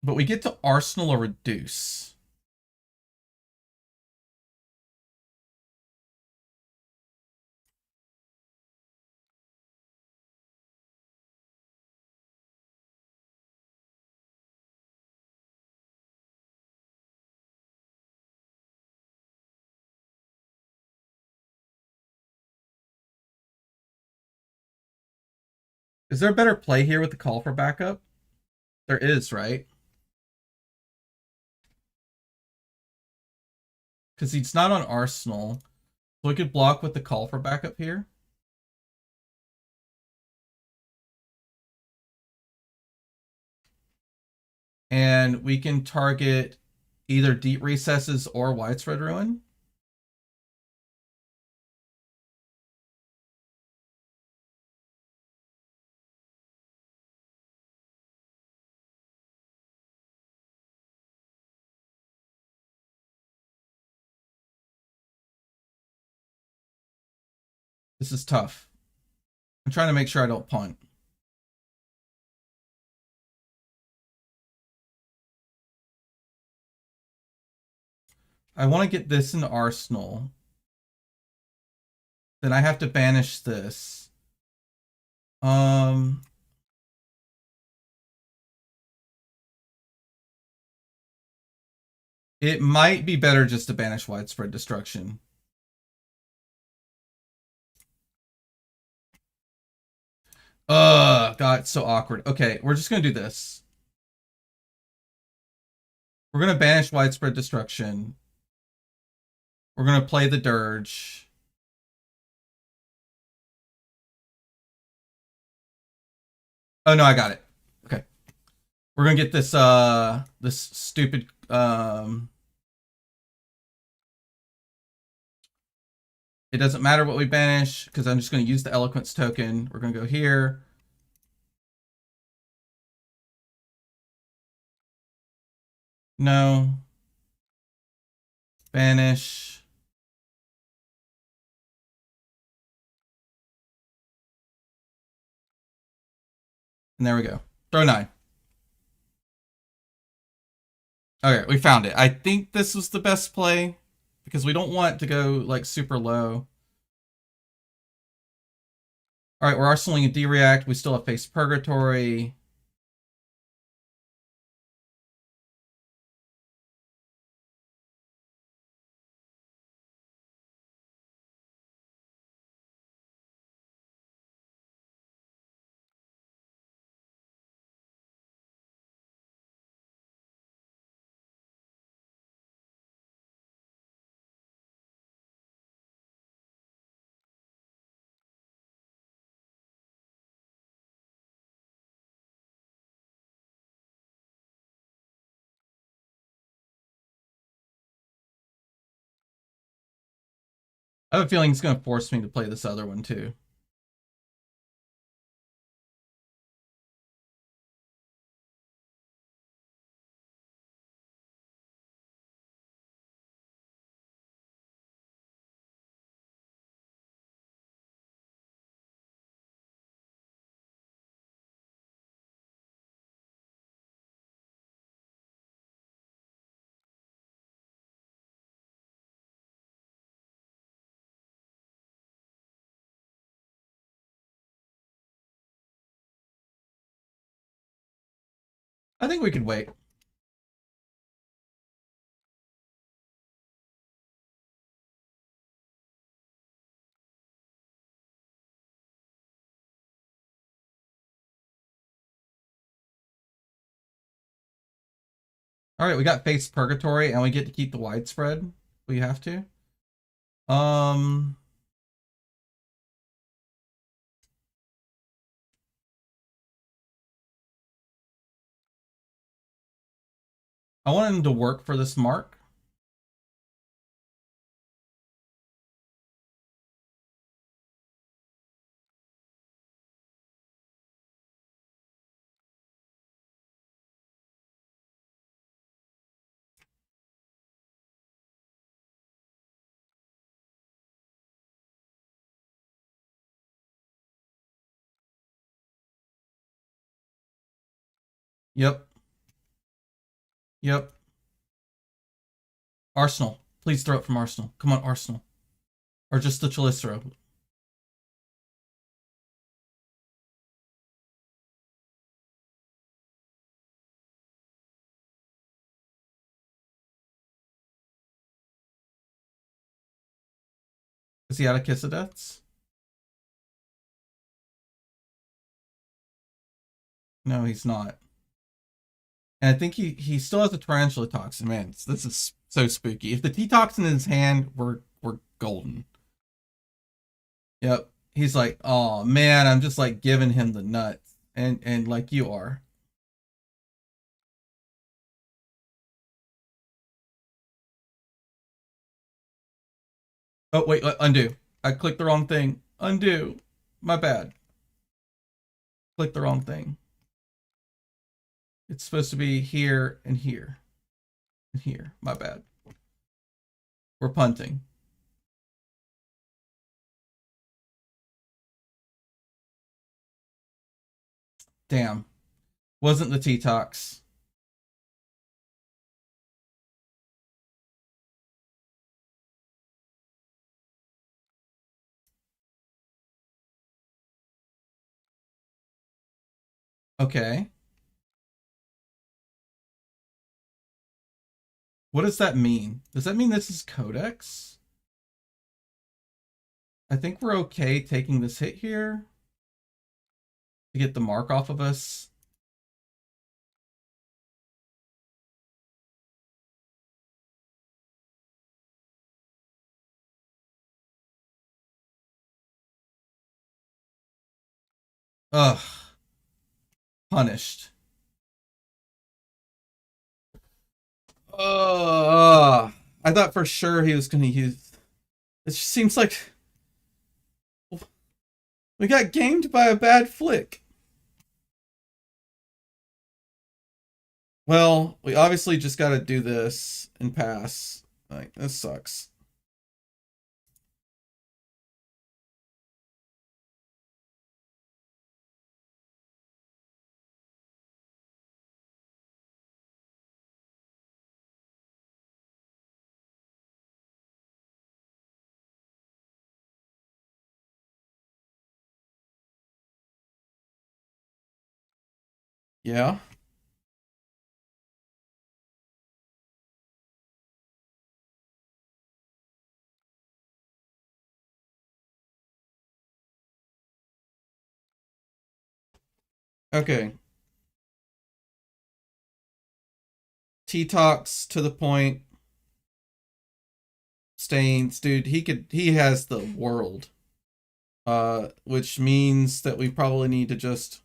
But we get to arsenal or reduce. Is there a better play here with the call for backup? There is, right? Because he's not on arsenal. So we could block with the call for backup here. And we can target either deep recesses or widespread ruin. This is tough. I'm trying to make sure I don't punt. I want to get this into arsenal. Then I have to banish this. It might be better just to banish widespread destruction. God, it's so awkward. Okay, we're just gonna do this. We're gonna banish widespread destruction. We're gonna play the dirge. Oh no, I got it. Okay. We're gonna get this this stupid it doesn't matter what we banish, because I'm just gonna use the eloquence token. We're gonna go here. No. Banish. And there we go. Throw 9. Okay, we found it. I think this was the best play because we don't want to go like super low. All right, we're arsenaling a D-React. We still have Face Purgatory. I have a feeling it's going to force me to play this other one too. I think we could wait. All right, we got Face Purgatory and we get to keep the widespread. We have to. Um, I want him to work for this mark. Yep. Yep. Arsenal. Please throw it from Arsenal. Come on, Arsenal. Or just the Chalicero. Is he out of Kiss of Deaths? No, he's not. And I think he still has a tarantula toxin. Man, this is so spooky. If the T toxin in his hand, we're golden. Yep. He's like, oh man, I'm just like giving him the nuts, and like you are. Oh wait, undo. I clicked the wrong thing. Undo. My bad. Clicked the wrong thing. It's supposed to be here and here and here. My bad. We're punting. Damn. Wasn't the T-Tox. Okay. What does that mean? Does that mean this is Codex? I think we're okay taking this hit here to get the mark off of us. Ugh. Punished. Ugh. I thought for sure he was going to use... It just seems like we got gamed by a bad flick. Well, we obviously just got to do this and pass. Like, this sucks. Yeah. Okay. T-Tox to the point. Stains, dude, he has the world. Which means that we probably need to just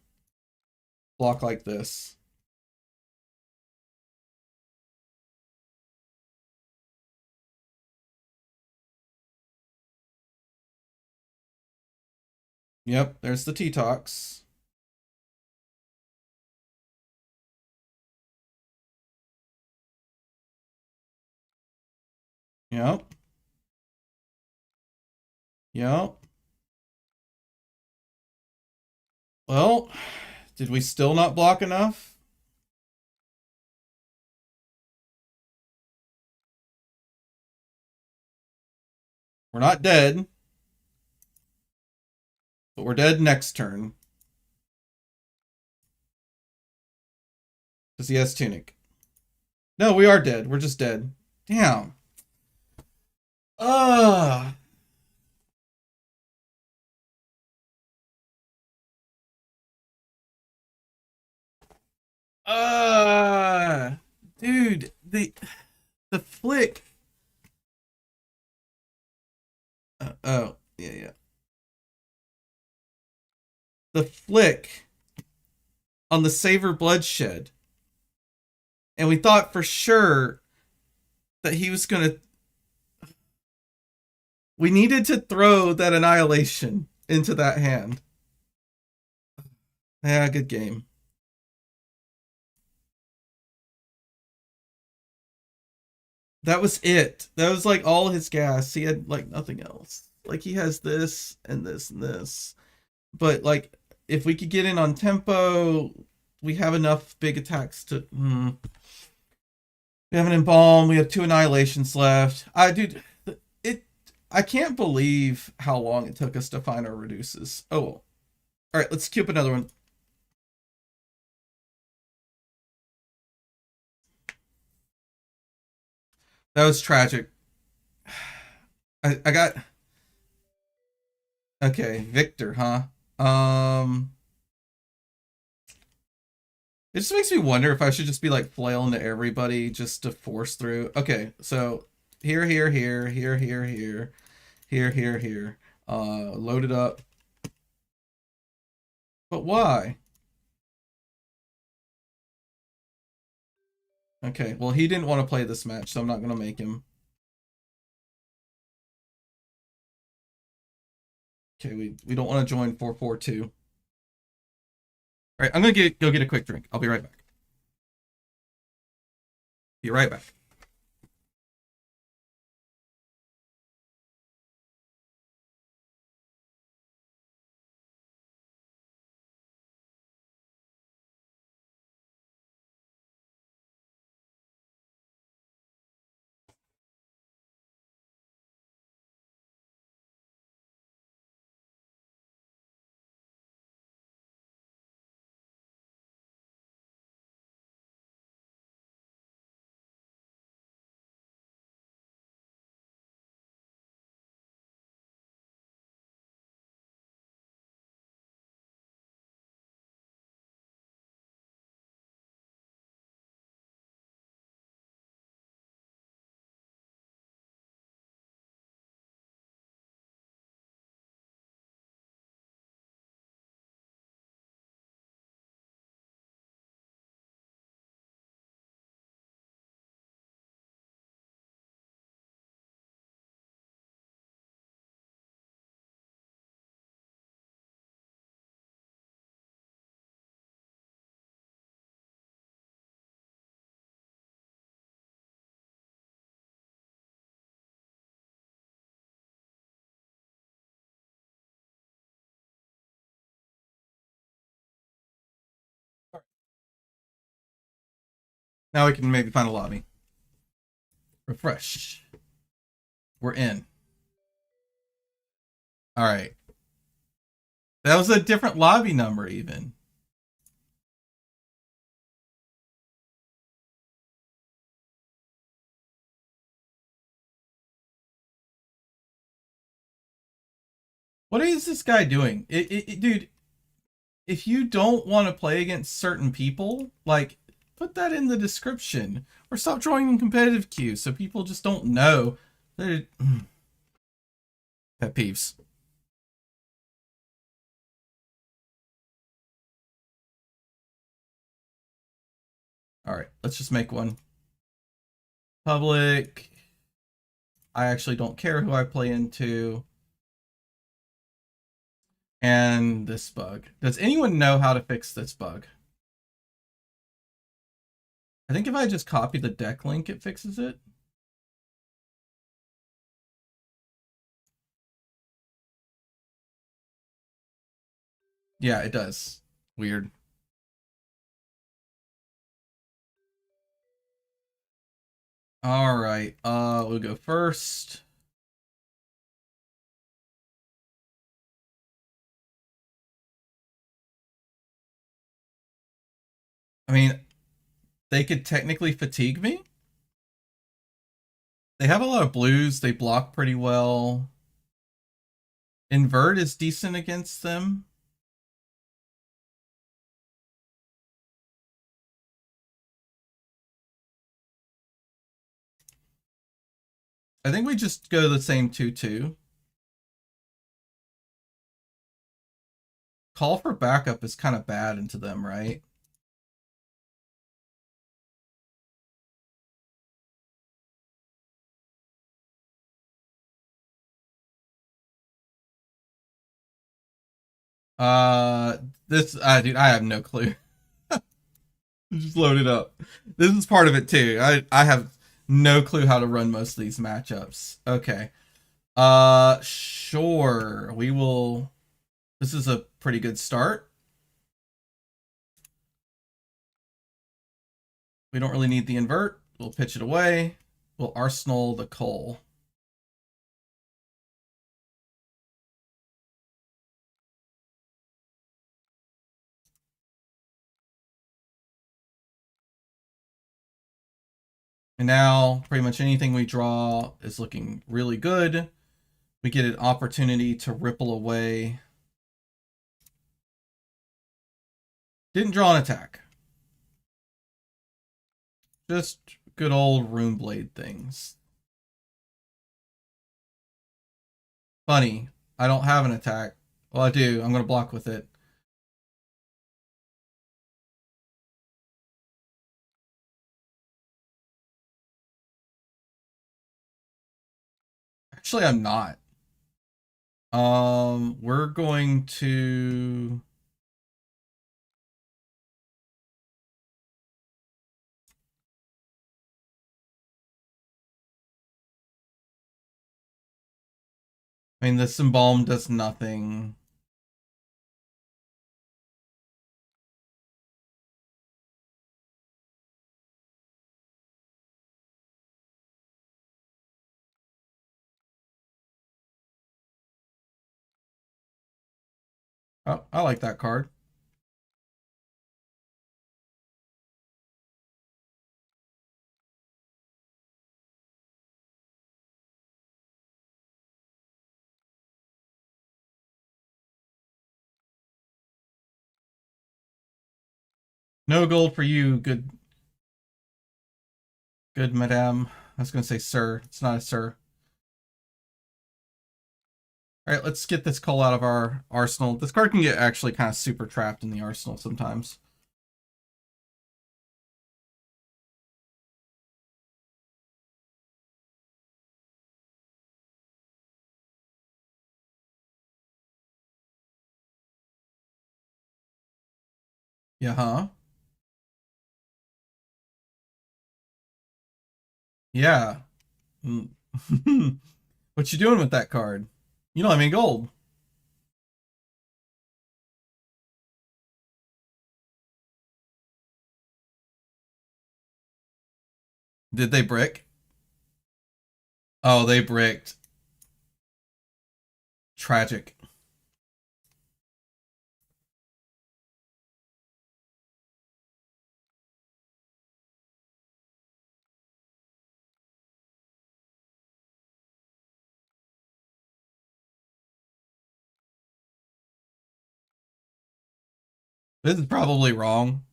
block like this. Yep, there's the T-Tox. Yep. Yep. Well, did we still not block enough? We're not dead. But we're dead next turn. Because he has Tunic. No, we are dead. We're just dead. Damn. Ugh. Dude, the flick. Oh, yeah, yeah. The flick on the Savor Bloodshed. And we thought for sure that he was gonna. We needed to throw that Annihilation into that hand. Yeah, good game. That was it. That was like all his gas. He had like nothing else. Like he has this and this and this. But like if we could get in on tempo, we have enough big attacks to. We have an Embalm. We have 2 Annihilations left. Dude, it. I can't believe how long it took us to find our reduces. Oh, well. All right, let's queue up another one. That was tragic. I got. Okay, Victor, huh? It just makes me wonder if I should just be like flailing to everybody just to force through. Okay, so here, here, here, here, here, here, here, here, here. Load it up. But why? Okay, well he didn't want to play this match, so I'm not gonna make him. Okay, we don't want to join 442. All right, I'm gonna go get a quick drink. I'll be right back. Be right back. Now we can maybe find a lobby. Refresh. We're in. All right. That was a different lobby number even. What is this guy doing? Dude, if you don't want to play against certain people, like, put that in the description. Or stop joining competitive queues so people just don't know. They're pet peeves. All right, let's just make one. Public. I actually don't care who I play into. And this bug. Does anyone know how to fix this bug? I think if I just copy the deck link, it fixes it. Yeah, it does. Weird. All right, we'll go first. I mean, they could technically fatigue me. They have a lot of blues. They block pretty well. Invert is decent against them. I think we just go the same 2-2. Call for backup is kind of bad into them, right? This, dude, I have no clue. Just load it up. This is part of it too. I have no clue how to run most of these matchups. Okay. Sure. We will. This is a pretty good start. We don't really need the invert. We'll pitch it away. We'll arsenal the coal. And now pretty much anything we draw is looking really good. We get an opportunity to ripple away. Didn't draw an attack. Just good old rune blade things. Funny, I don't have an attack. Well, I do. I'm going to block with it. Actually, I'm not. We're going to. I mean, the Symbalm does nothing. Oh, I like that card. No gold for you, good madame. I was going to say sir. It's not a sir. All right, let's get this coal out of our arsenal. This card can get actually kind of super trapped in the arsenal sometimes. Yeah, huh? Yeah. What you doing with that card? You don't have any gold. Did they brick? Oh, they bricked. Tragic. This is probably wrong.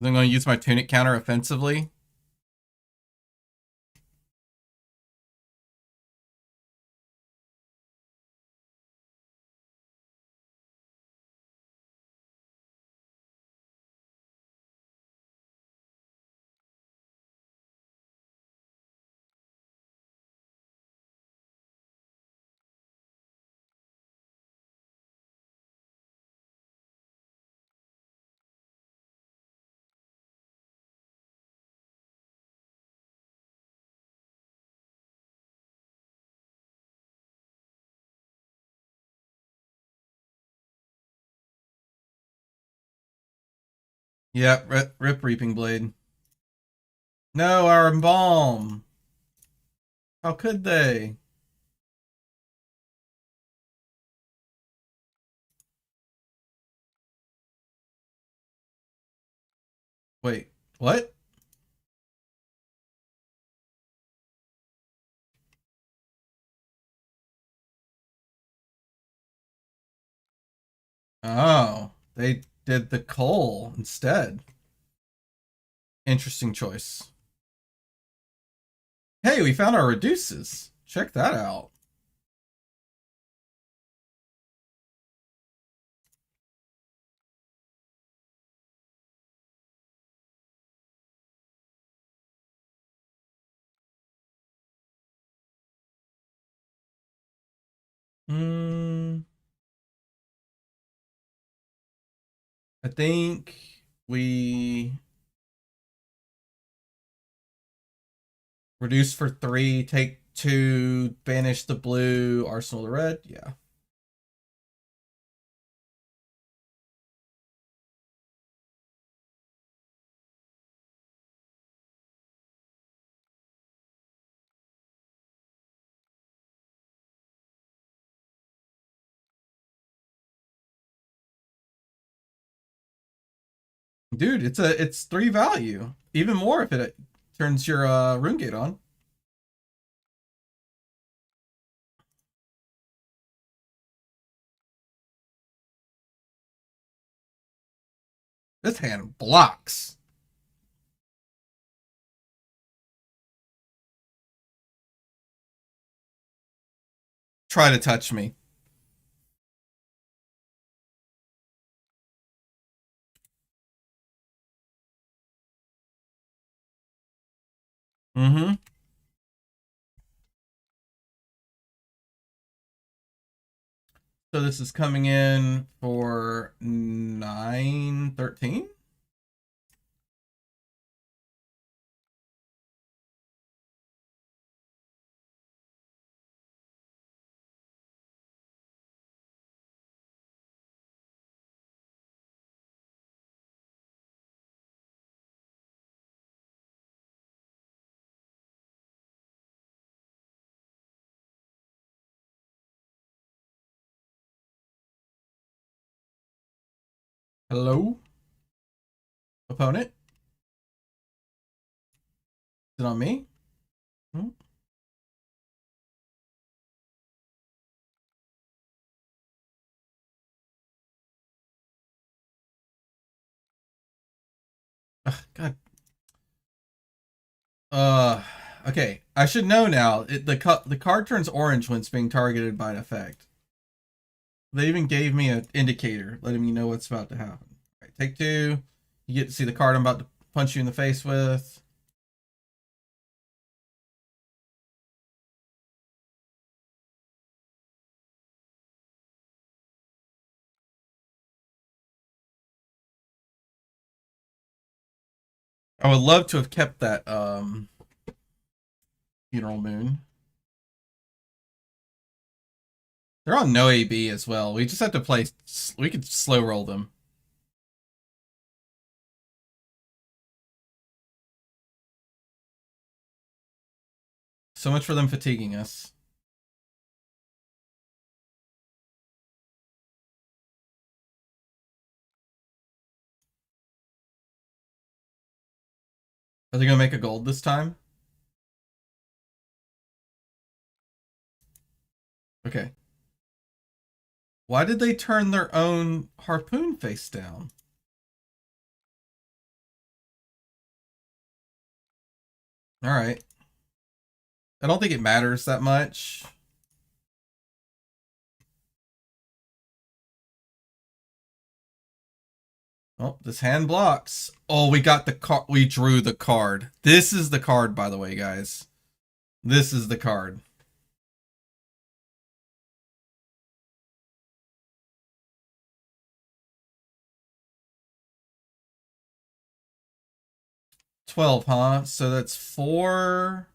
I'm going to use my tunic counter offensively. Yeah, rip Reaping Blade. No, our Embalm. How could they? Wait, what? Oh, they did the coal instead. Interesting choice. Hey, we found our reduces. Check that out. Hmm. I think we reduce for 3, take 2, banish the blue, arsenal the red. Yeah. Dude, it's 3 value. Even more if it turns your rune gate on. This hand blocks. Try to touch me. Mm-hmm. So this is coming in for 913. Hello, opponent. Is it on me? Hmm? Ugh, God. Uh, okay. I should know now. The card turns orange when it's being targeted by an effect. They even gave me an indicator letting me know what's about to happen. All right, take 2. You get to see the card I'm about to punch you in the face with. I would love to have kept that funeral moon. They're on no AB as well. We just have to play. We could slow roll them. So much for them fatiguing us. Are they gonna make a gold this time? Okay. Why did they turn their own harpoon face down? All right. I don't think it matters that much. Oh, this hand blocks. Oh, we got the card. We drew the card. This is the card, by the way, guys. This is the card. $12, huh? So that's 4.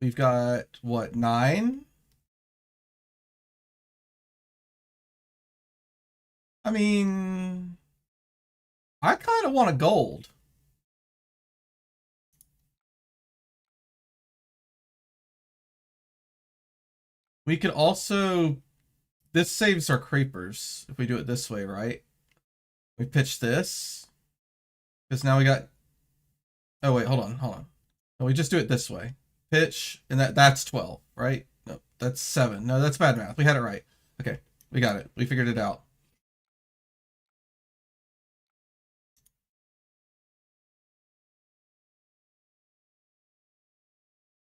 We've got what, 9? I mean, I kind of want a gold. We could also, this saves our creepers if we do it this way, right? We pitch this because now we got. Oh wait, hold on. No, we just do it this way. Pitch, and that's 12, right? No, that's 7. No, that's bad math. We had it right. Okay, we got it. We figured it out.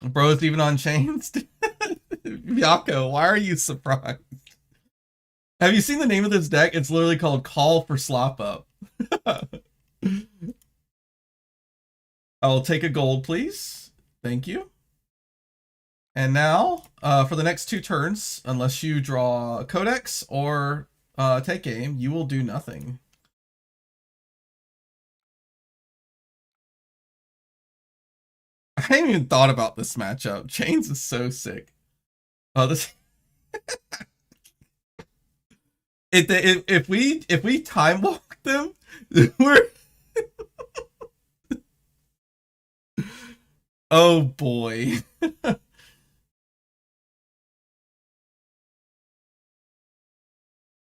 Bro's even on chains. Yako, why are you surprised? Have you seen the name of this deck? It's literally called Call for Slop Up. I'll take a gold, please. Thank you. And now, for the next 2 turns, unless you draw a Codex or take aim, you will do nothing. I hadn't even thought about this matchup. Chains is so sick. Oh, this. If we time walk them, we're. Oh boy.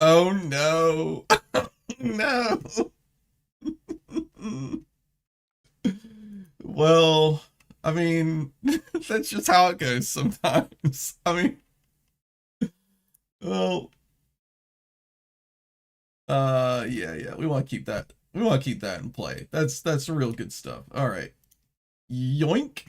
Oh no. No. Well, I mean, that's just how it goes sometimes. I mean, well, yeah, we want to keep that. We want to keep that in play. That's real good stuff. All right. Yoink.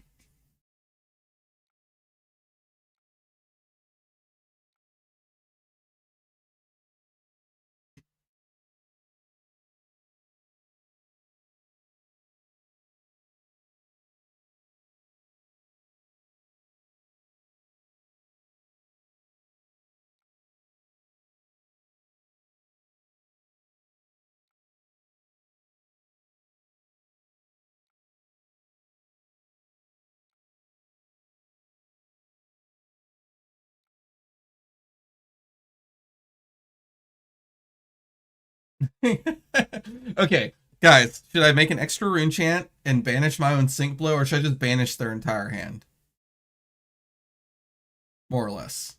Okay, guys, should I make an extra rune chant and banish my own sync blow, or should I just banish their entire hand? More or less.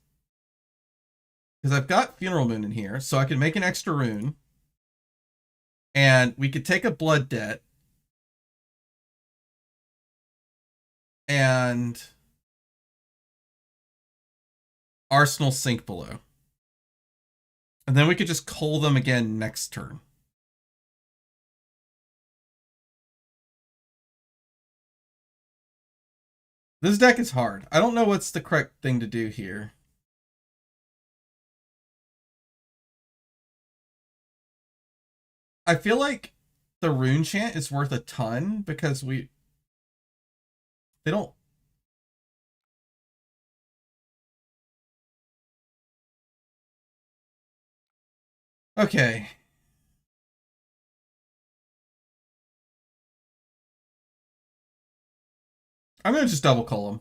Because I've got Funeral Moon in here, so I can make an extra rune. And we could take a blood debt. And Arsenal sync below. And then we could just cull them again next turn. This deck is hard. I don't know what's the correct thing to do here. I feel like the rune chant is worth a ton because they don't. Okay. I'm gonna just double cull them.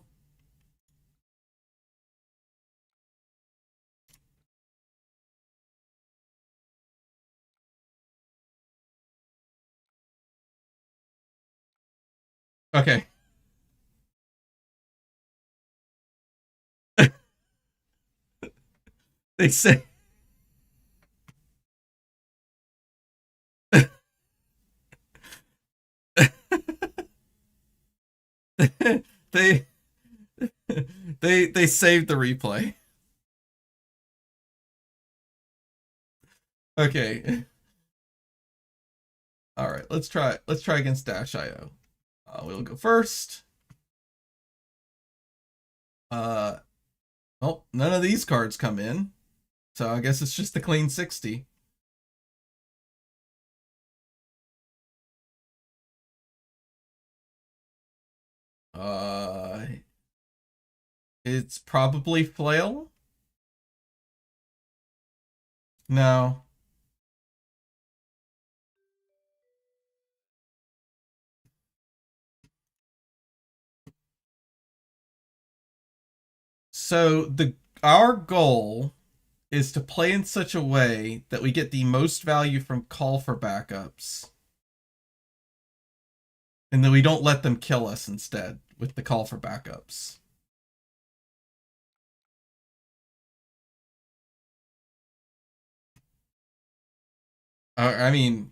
Okay. They say they they saved the replay. Okay. All right, let's try. Let's try against Dash.io. We'll go first. Oh, none of these cards come in, so I guess it's just the clean 60. Uh, it's probably Flail. No. So our goal is to play in such a way that we get the most value from call for backups, and that we don't let them kill us instead with the call for backups. I mean,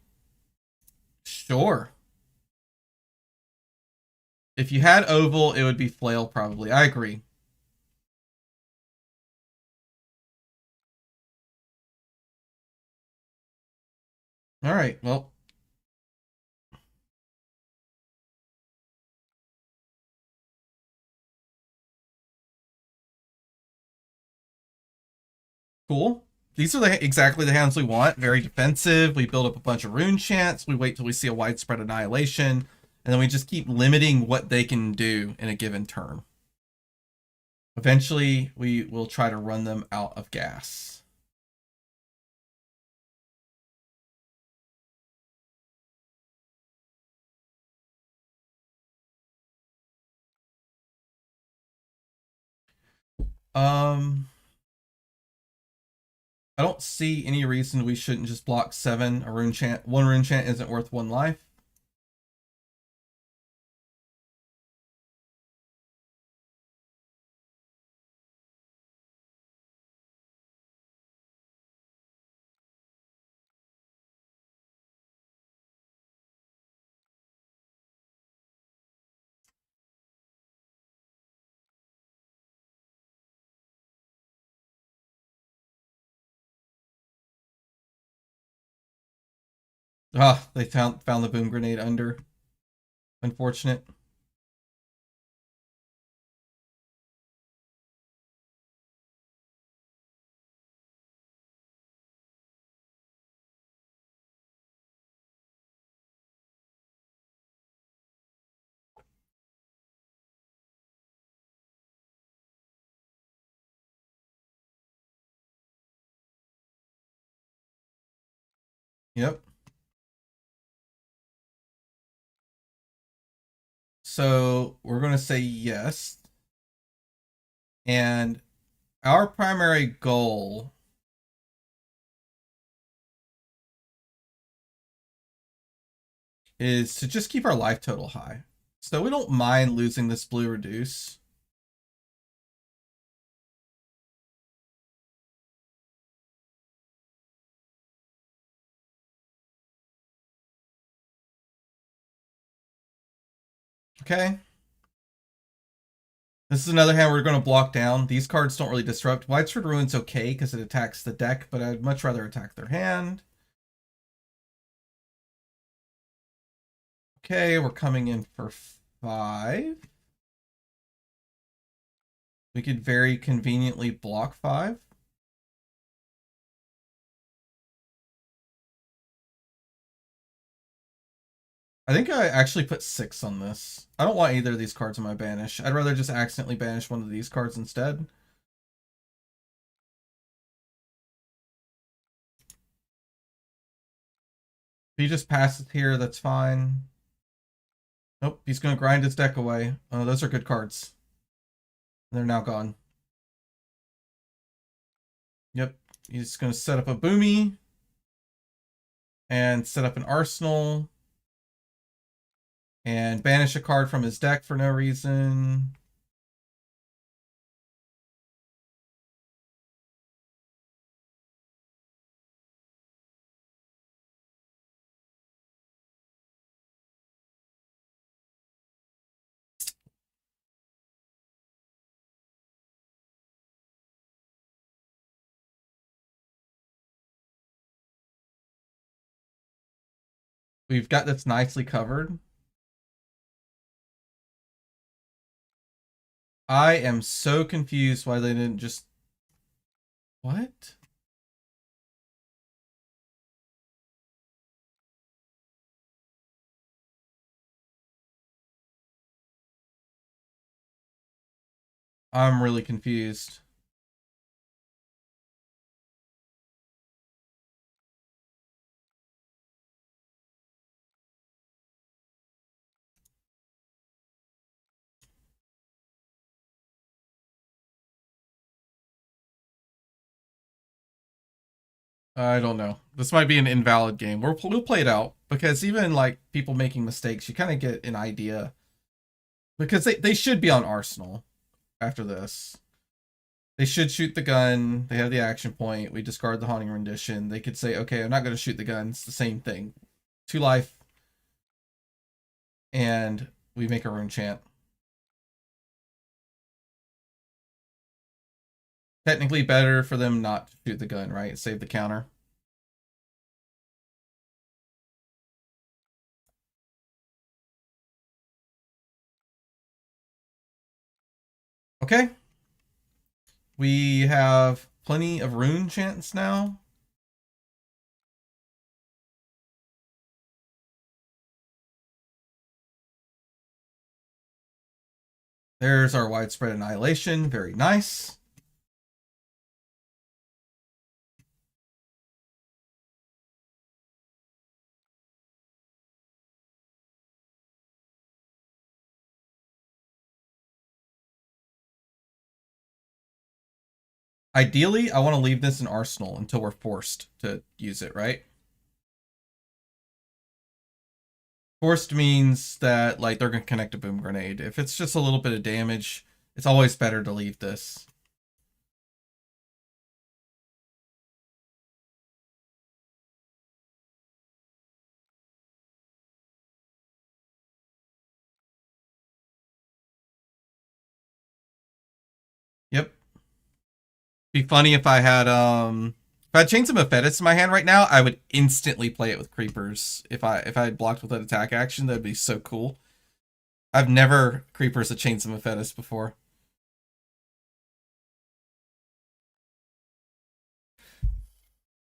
sure. If you had Oval, it would be Flail probably. I agree. All right. Well, cool. These are exactly the hands we want. Very defensive. We build up a bunch of rune chants. We wait till we see a widespread annihilation, and then we just keep limiting what they can do in a given turn. Eventually, we will try to run them out of gas. Um, I don't see any reason we shouldn't just block 7. A rune chant, 1 rune chant isn't worth 1 life. Ah, they found the boom grenade under. Unfortunate. Yep. So we're going to say yes. And our primary goal is to just keep our life total high. So we don't mind losing this blue reduce. Okay. This is another hand we're going to block down. These cards don't really disrupt. Widespread Ruin's okay because it attacks the deck, but I'd much rather attack their hand. Okay, we're coming in for 5. We could very conveniently block 5. I think I actually put 6 on this. I don't want either of these cards in my banish. I'd rather just accidentally banish one of these cards instead. If he just passes here, that's fine. Nope, he's going to grind his deck away. Oh, those are good cards. They're now gone. Yep, he's going to set up a Boomy and set up an Arsenal and banish a card from his deck for no reason. We've got this nicely covered. I am so confused why they didn't just... What? I'm really confused. I don't know. This might be an invalid game. We'll play it out because even like people making mistakes, you kind of get an idea because they should be on Arsenal after this. They should shoot the gun. They have the action point. We discard the haunting rendition. They could say, okay, I'm not going to shoot the gun. It's the same thing. 2 life, and we make a rune chant. Technically better for them not to shoot the gun, right? Save the counter. Okay. We have plenty of rune chants now. There's our widespread annihilation. Very nice. Ideally, I want to leave this in Arsenal until we're forced to use it, right? Forced means that like they're going to connect a boom grenade. If it's just a little bit of damage, it's always better to leave this. Yep. Be funny if I had Chains of Memphis in my hand right now, I would instantly play it with creepers. If I had blocked with an attack action, that'd be so cool. I've never creepers a Chains of Memphis before.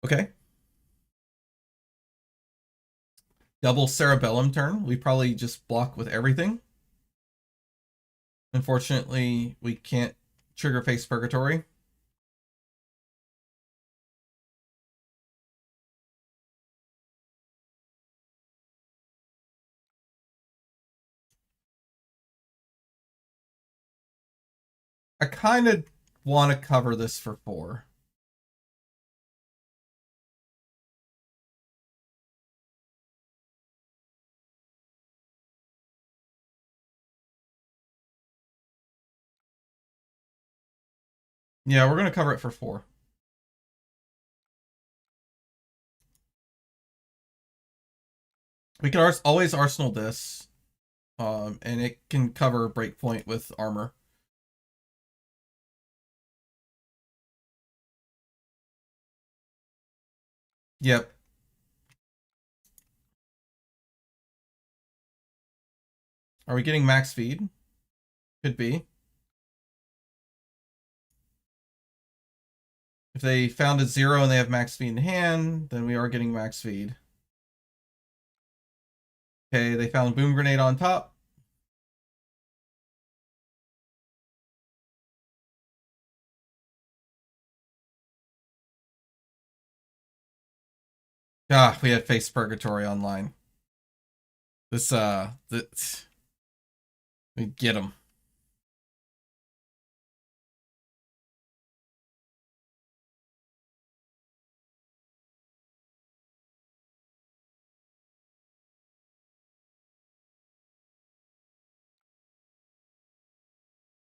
Okay. Double Cerebellum turn. We probably just block with everything. Unfortunately, we can't trigger Face Purgatory. I kind of want to cover this for 4. Yeah, we're going to cover it for 4. We can always Arsenal this, and it can cover Breakpoint with armor. Yep. Are we getting max speed? Could be. If they found a 0 and they have max speed in hand, then we are getting max speed. Okay, they found Boom Grenade on top. Ah, we had Face Purgatory online. We get them.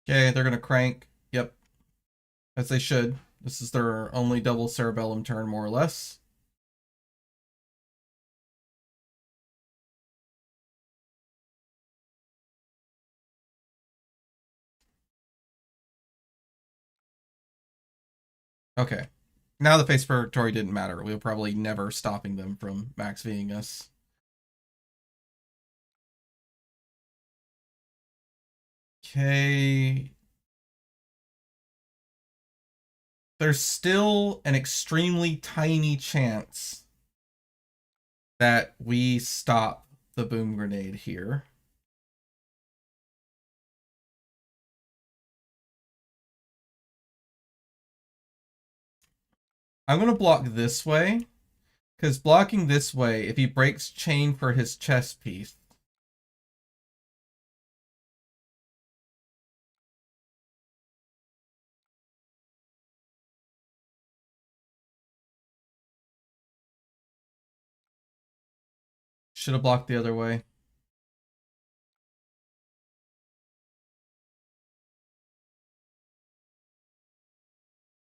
Okay, they're gonna crank. Yep, as they should. This is their only double Cerebellum turn, more or less. Okay. Now the Face Purgatory didn't matter. We were probably never stopping them from max Ving us. Okay. There's still an extremely tiny chance that we stop the boom grenade here. I'm going to block this way, because blocking this way, if he breaks chain for his chess piece, should have blocked the other way.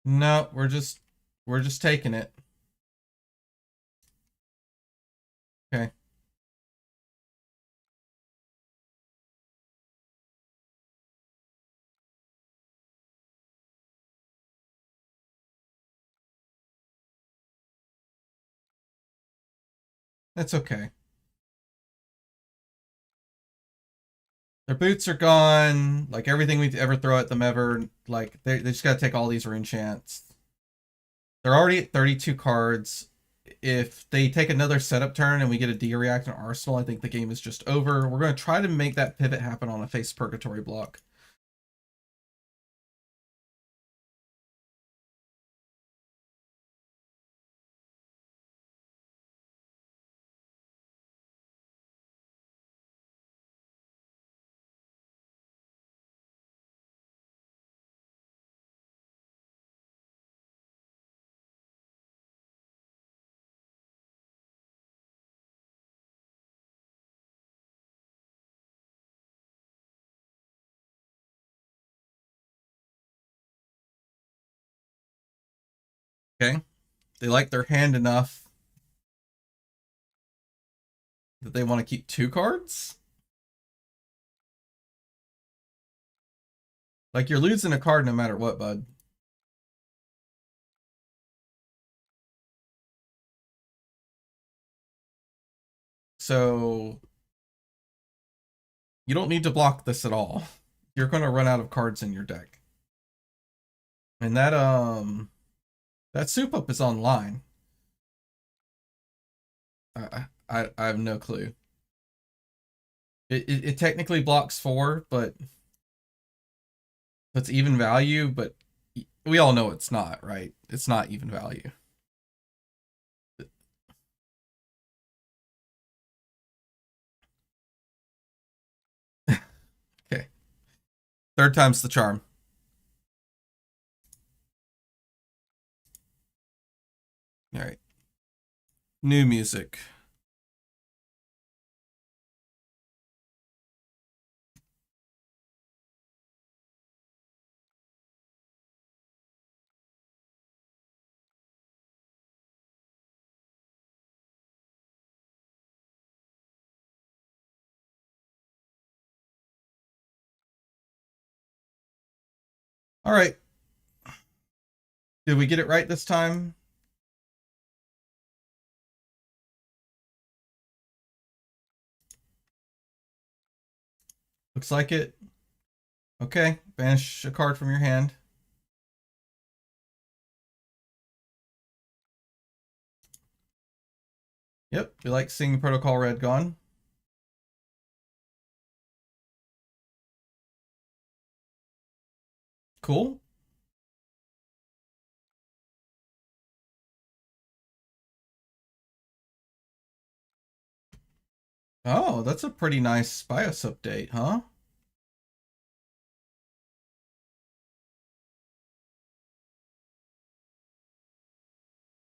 No, we're just taking it. Okay. That's okay. Their boots are gone. Like everything we ever throw at them ever. Like they just gotta take all these rune chants. They're already at 32 cards. If they take another setup turn and we get a D-React in Arsenal, I think the game is just over. We're going to try to make that pivot happen on a face Purgatory block. Okay. They like their hand enough that they want to keep 2 cards. Like you're losing a card no matter what, bud. So you don't need to block this at all. You're going to run out of cards in your deck. And that soup up is online. I have no clue. It technically blocks 4, but it's even value, but we all know it's not, right? It's not even value. Okay. 3rd time's the charm. All right. New music. All right. Did we get it right this time? Looks like it. Okay. Banish a card from your hand. Yep. We like seeing Protocol Red gone. Cool. Oh, that's a pretty nice BIOS update, huh?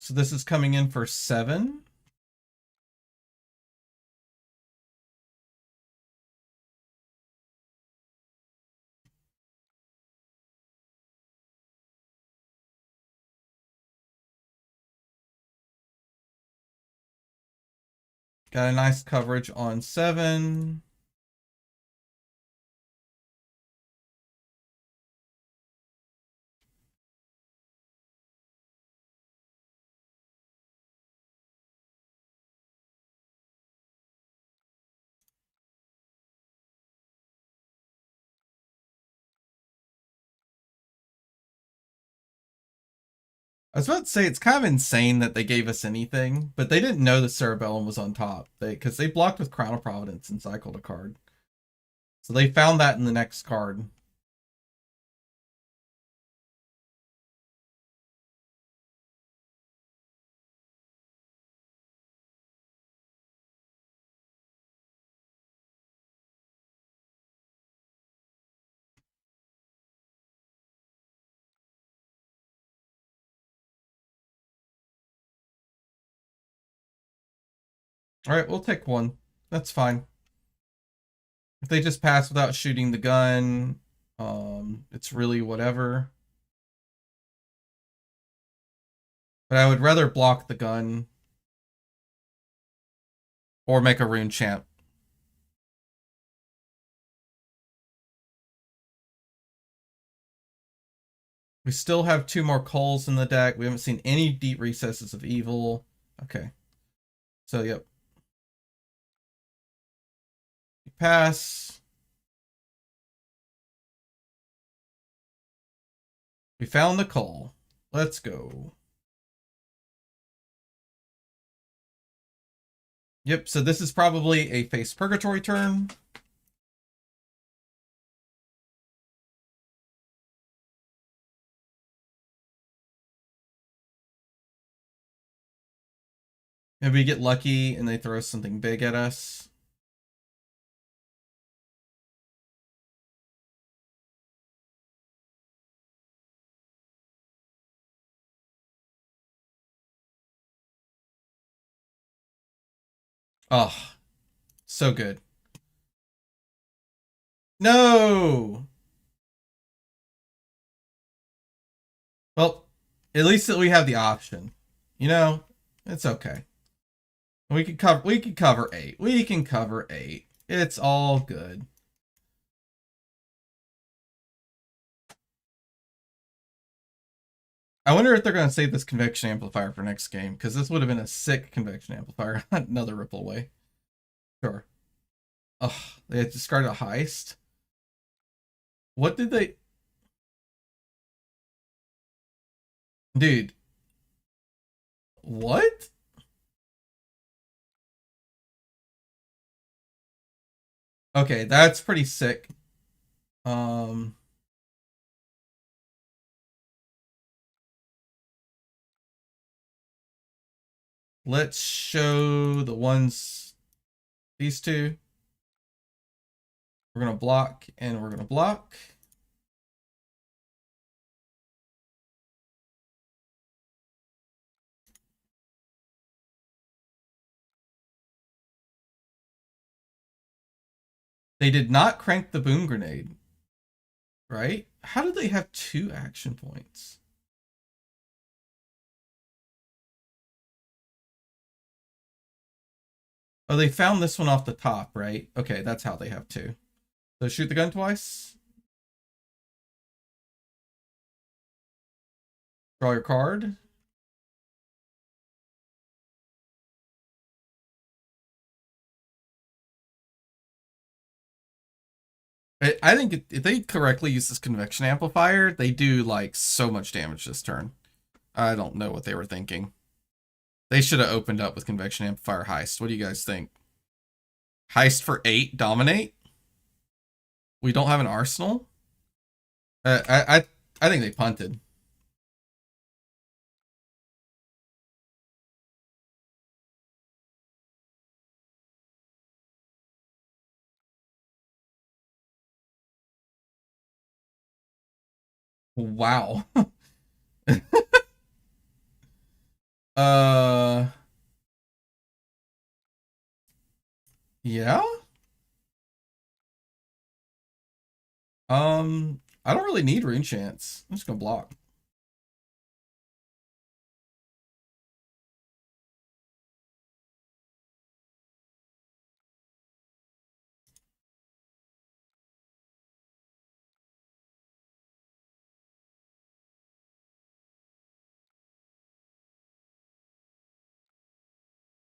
So this is coming in for 7. Got a nice coverage on 7. I was about to say it's kind of insane that they gave us anything, but they didn't know the Cerebellum was on top. Because they blocked with Crown of Providence and cycled a card. So they found that in the next card. Alright, we'll take one. That's fine. If they just pass without shooting the gun, it's really whatever. But I would rather block the gun or make a rune champ. We still have 2 more Coals in the deck. We haven't seen any Deep Recesses of Evil. Okay. So, yep. Pass. We found the Coal. Let's go. Yep, so this is probably a Face Purgatory turn. Maybe we get lucky and they throw something big at us. Oh, so good. No! Well, at least that we have the option. You know, it's okay. We can cover 8. We can cover 8. It's all good. I wonder if they're going to save this convection amplifier for next game, because this would have been a sick convection amplifier. Another ripple away. Sure. Ugh, they had discarded a heist. What did they... Dude. What? Okay, that's pretty sick. Let's show the ones, these 2. We're going to block and we're going to block. They did not crank the boom grenade, right? How did they have 2 action points? Oh, they found this one off the top, right? Okay, that's how they have 2. So shoot the gun twice. Draw your card. I think if they correctly use this convection amplifier, they do like so much damage this turn. I don't know what they were thinking. They should have opened up with convection amplifier heist. What do you guys think? Heist for 8, dominate. We don't have an arsenal. I think they punted. Wow. Yeah. I don't really need rune chance. I'm just gonna block.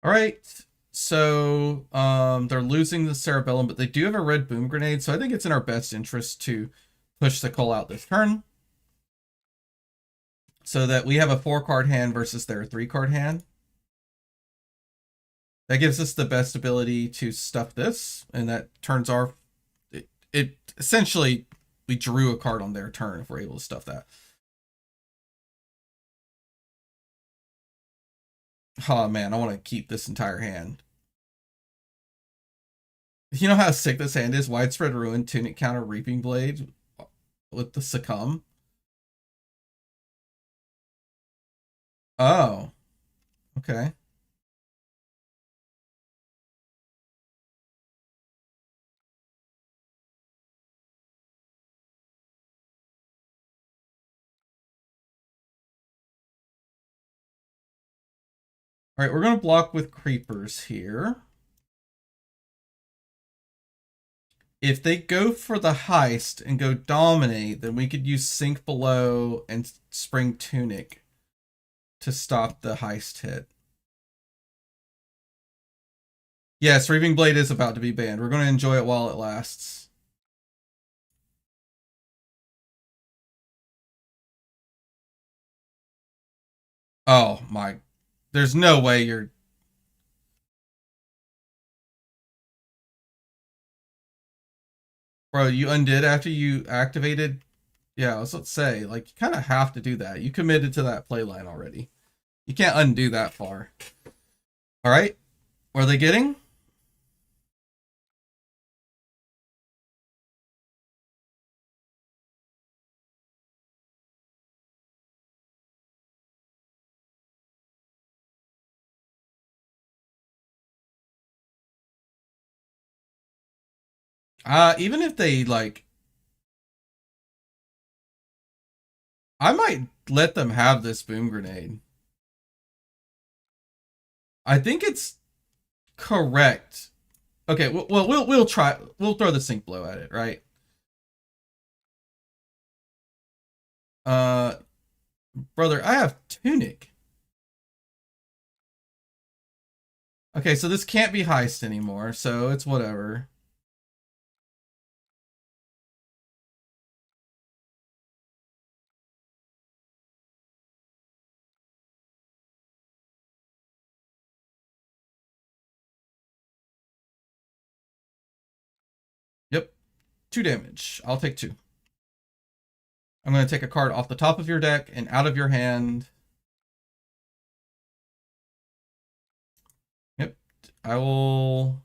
All right. So they're losing the Cerebellum, but they do have a red boom grenade, so I think it's in our best interest to push the Coal out this turn. so that we have a 4-card hand versus their 3-card hand. That gives us the best ability to stuff this, and that turns our it essentially we drew a card on their turn if we're able to stuff that. Oh man, I want to keep this entire hand. You know how sick this hand is? Widespread Ruin, Tunic counter, Reaping Blade with the Succumb. Oh, okay. All right, we're going to block with Creepers here. If they go for the heist and go dominate, then we could use Sink Below and Spring Tunic to stop the heist hit. Yes, Reaping Blade is about to be banned. We're going to enjoy it while it lasts. Oh my. There's no way you're... Bro, you undid after you activated? Yeah, let's say, like, you kind of have to do that. You committed to that playline already. You can't undo that far. All right. What are they getting? Even if they, like... I might let them have this boom grenade. I think it's correct. Okay, we'll try. We'll throw the Sink Blow at it, right? Uh, brother, I have Tunic. Okay, so this can't be heist anymore, so it's whatever. Yep, 2 damage. I'll take 2. I'm going to take a card off the top of your deck and out of your hand. Yep, I will...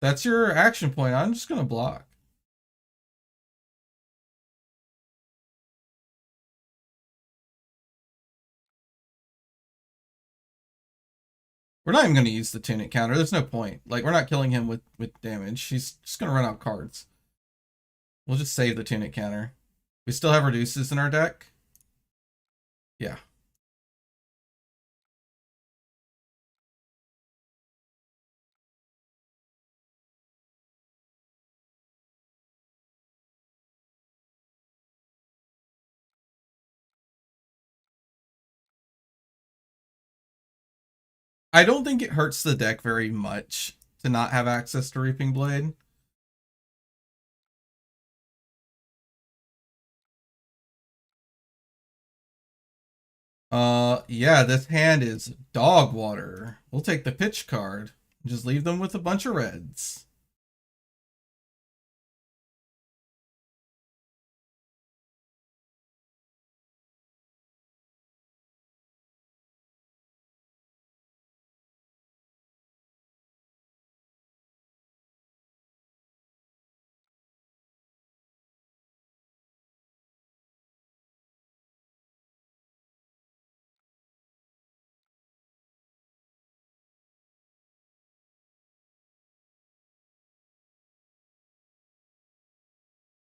That's your action point. I'm just going to block. We're not even going to use the Tunic counter. There's no point. Like, we're not killing him with damage. He's just going to run out cards. We'll just save the Tunic counter. We still have reduces in our deck. Yeah. I don't think it hurts the deck very much to not have access to Reaping Blade. Yeah, this hand is dog water. We'll take the pitch card. Just leave them with a bunch of reds.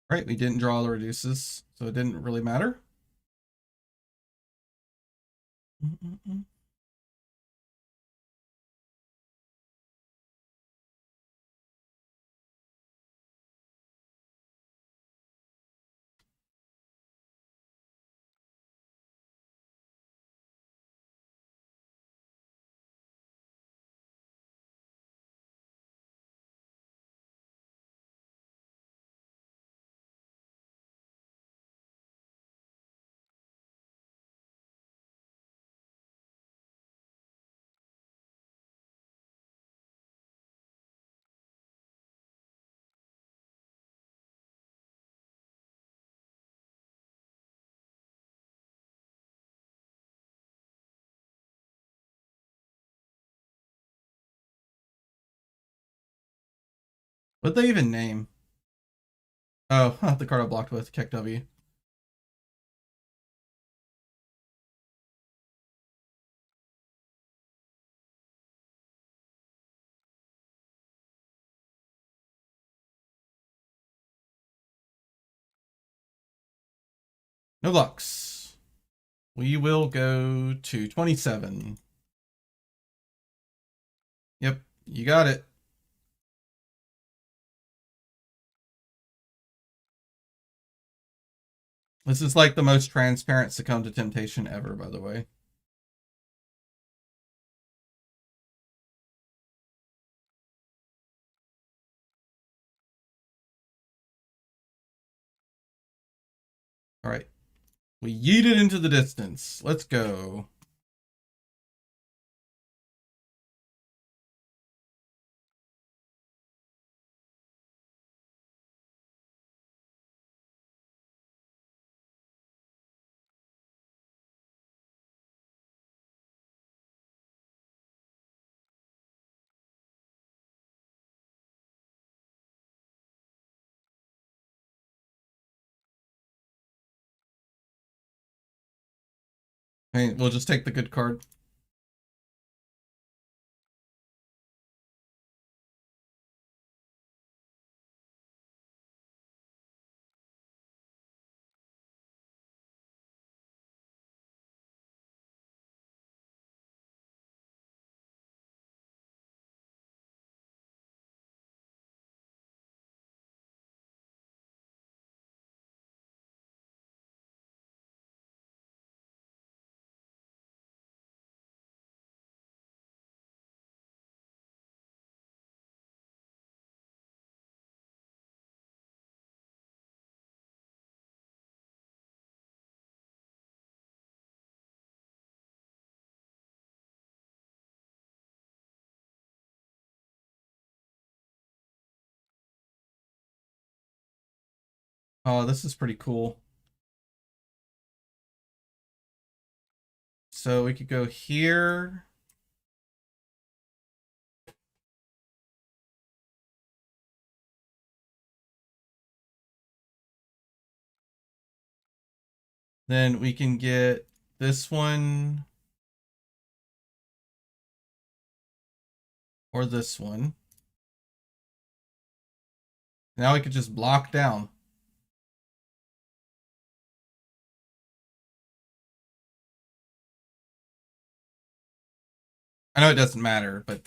Right, we didn't draw the reduces, so it didn't really matter. What'd they even name? Oh, the card I blocked with Keck W. No blocks. We will go to 27. Yep, you got it. This is like the most transparent succumb to temptation ever, by the way. All right. We yeet it into the distance. Let's go. Hey, we'll just take the good card. Oh, this is pretty cool. So we could go here. Then we can get this one or this one. Now we could just block down. I know it doesn't matter, but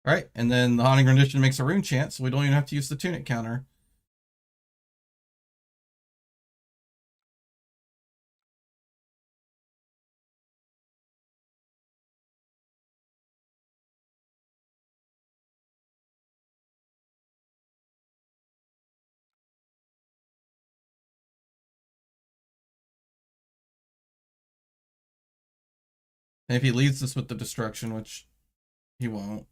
all right. And then the Haunting Rendition makes a rune chance, so we don't even have to use the tunic counter. And if he leads us with the destruction, which he won't.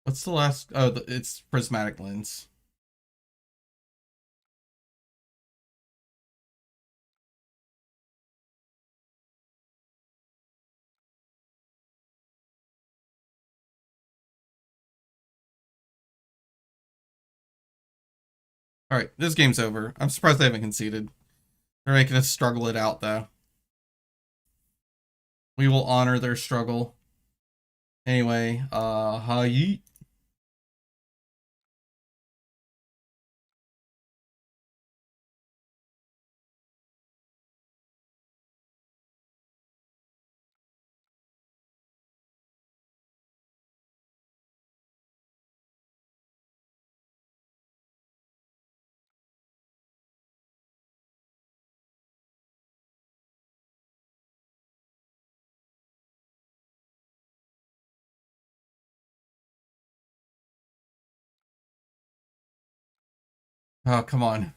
What's the last? Oh, it's prismatic lens. All right, this game's over. I'm surprised they haven't conceded. They're making us struggle it out, though. We will honor their struggle. Anyway, hi. Oh, come on.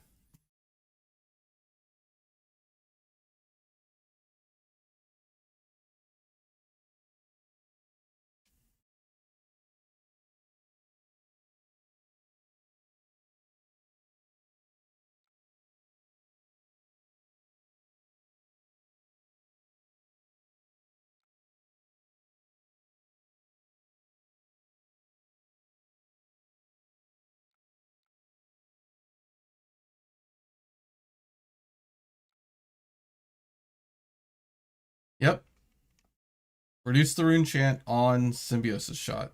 Yep. Reduce the rune chant on Symbiosis Shot.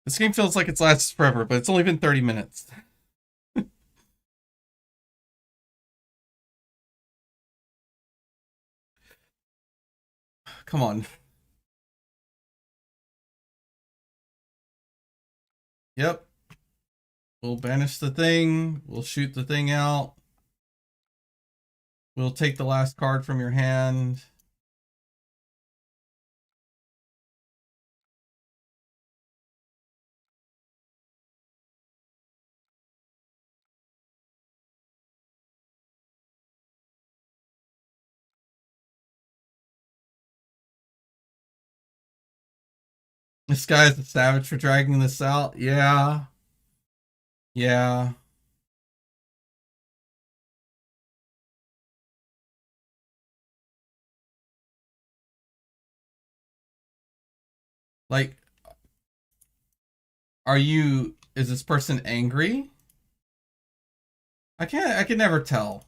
This game feels like it's lasted forever, but it's only been 30 minutes. Come on. Yep. We'll banish the thing. We'll shoot the thing out. We'll take the last card from your hand. This guy's a savage for dragging this out. Yeah. Yeah. Like, is this person angry? I can never tell.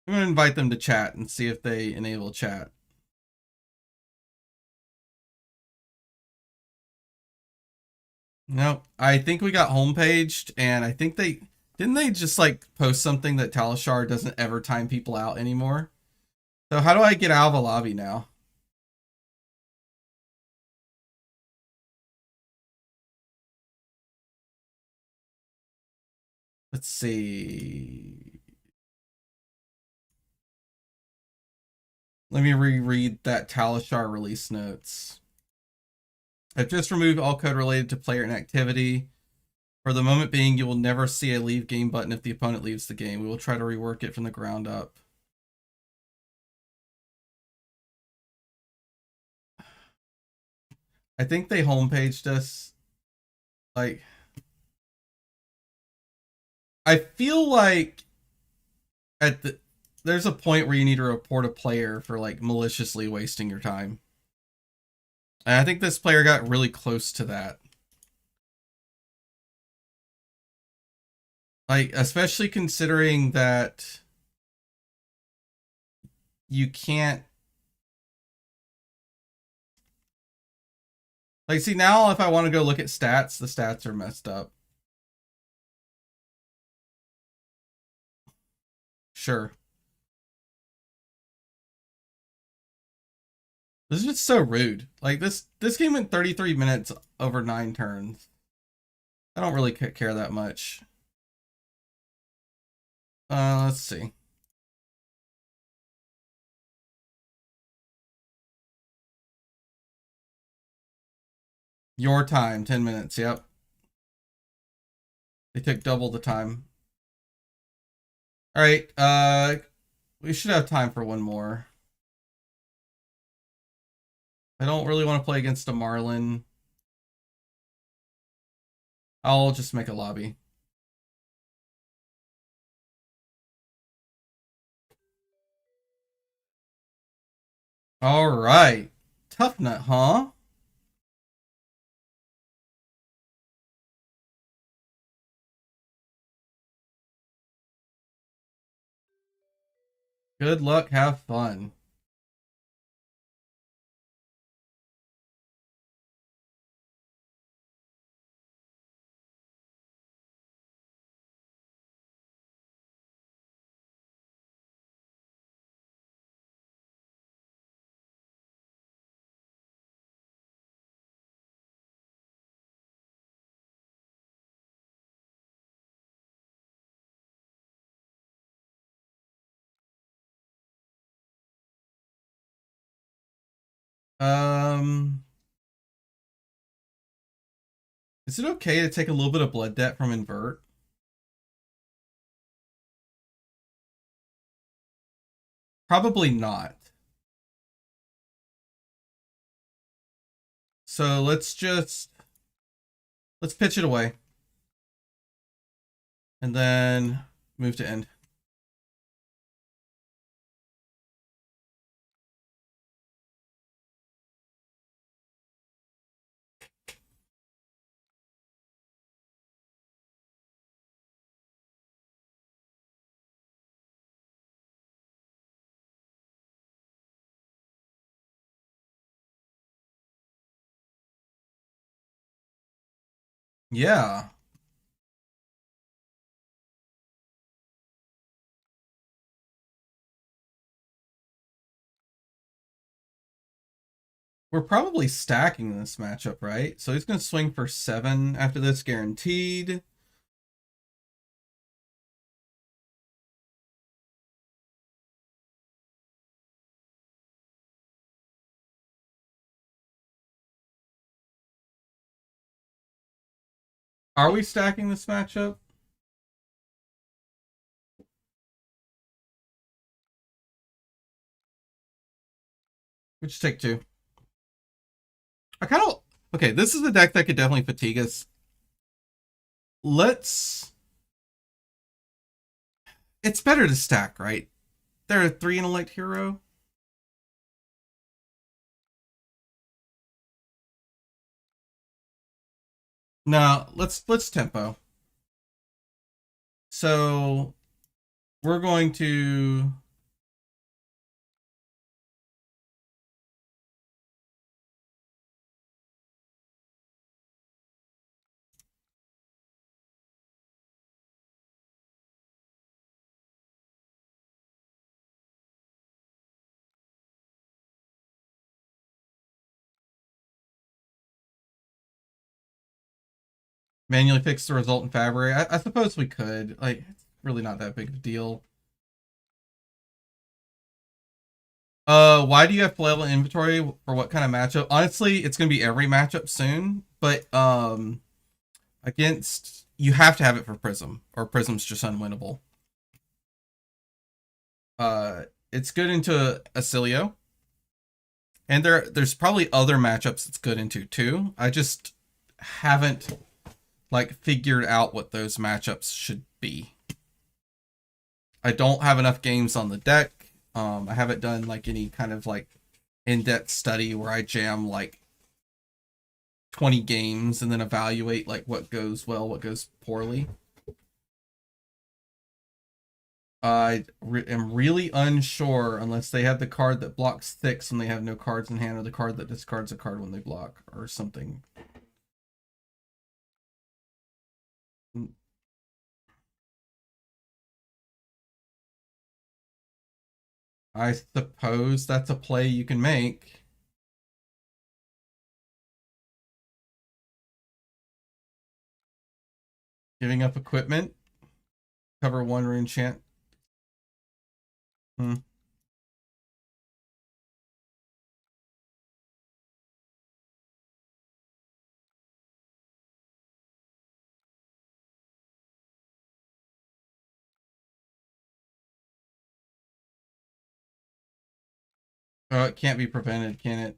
I'm gonna invite them to chat and see if they enable chat. Nope. I think we got homepaged, and I think they just like post something that Talishar doesn't ever time people out anymore. So how do I get out of a lobby now? Let's see. Let me reread that Talishar release notes. I've just removed all code related to player inactivity. For the moment being, you will never see a leave game button if the opponent leaves the game. We will try to rework it from the ground up. I think they homepaged us. Like, I feel like there's a point where you need to report a player for like maliciously wasting your time. And I think this player got really close to that. Like, especially considering that you can't. Like, see, now if I want to go look at stats, the stats are messed up. Sure. This is just so rude. Like, this game went 33 minutes over 9 turns. I don't really care that much. Let's see. Your time, 10 minutes, yep. They took double the time. Alright, we should have time for one more. I don't really want to play against a Marlin. I'll just make a lobby. Alright. Tough nut, huh? Good luck, have fun. Um, is it okay to take a little bit of blood debt from invert? Probably not. So let's pitch it away. And then move to end. Yeah. We're probably stacking this matchup, right? So he's going to swing for 7 after this, guaranteed. Are we stacking this matchup? We just take 2. I kind of... Okay, this is a deck that could definitely fatigue us. Let's... It's better to stack, right? They're a 3 intellect hero. No, let's tempo. So we're going to manually fix the result in Fabry. I suppose we could. Like, it's really not that big of a deal. Why do you have playable inventory for what kind of matchup? Honestly, it's gonna be every matchup soon, but against you have to have it for Prism, or Prism's just unwinnable. It's good into Acilio, and there's probably other matchups it's good into too. I just haven't like figured out what those matchups should be. I don't have enough games on the deck. I haven't done like any kind of like in-depth study where I jam like 20 games and then evaluate like what goes well, what goes poorly. Am really unsure unless they have the card that blocks 6 when they have no cards in hand, or the card that discards a card when they block, or something. I suppose that's a play you can make. Giving up equipment. Cover 1 rune chant. Hmm. Oh, it can't be prevented, can it?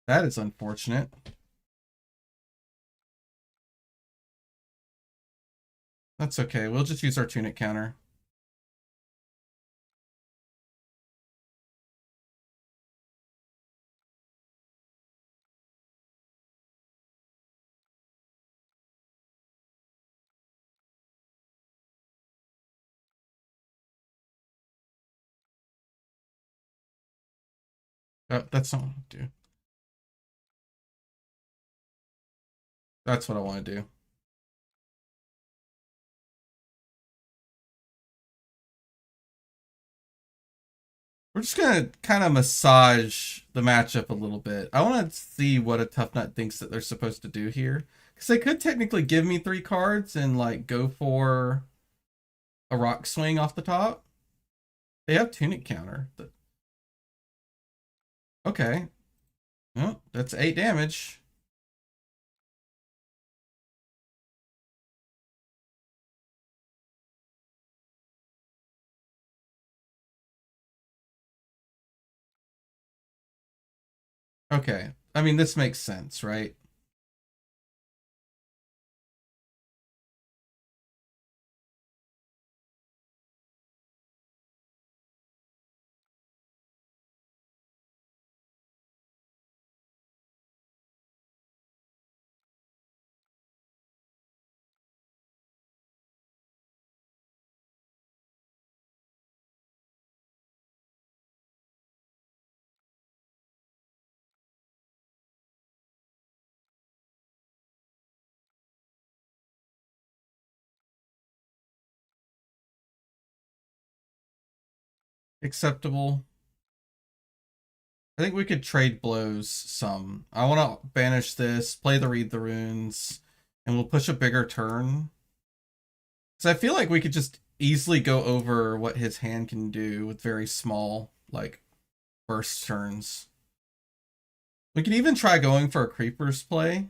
That is unfortunate. That's okay. We'll just use our tunic counter. Oh, that's not what I do. That's what I want to do. We're just gonna kind of massage the matchup a little bit. I want to see what a tough nut thinks that they're supposed to do here, because they could technically give me 3 cards and like go for a rock swing off the top. They have tunic counter. Okay, Oh, that's 8 damage. Okay. I mean, this makes sense, right? Acceptable. I think we could trade blows some. I want to banish this, play the read the runes, and we'll push a bigger turn. Because I feel like we could just easily go over what his hand can do with very small, like, burst turns. We could even try going for a creepers play,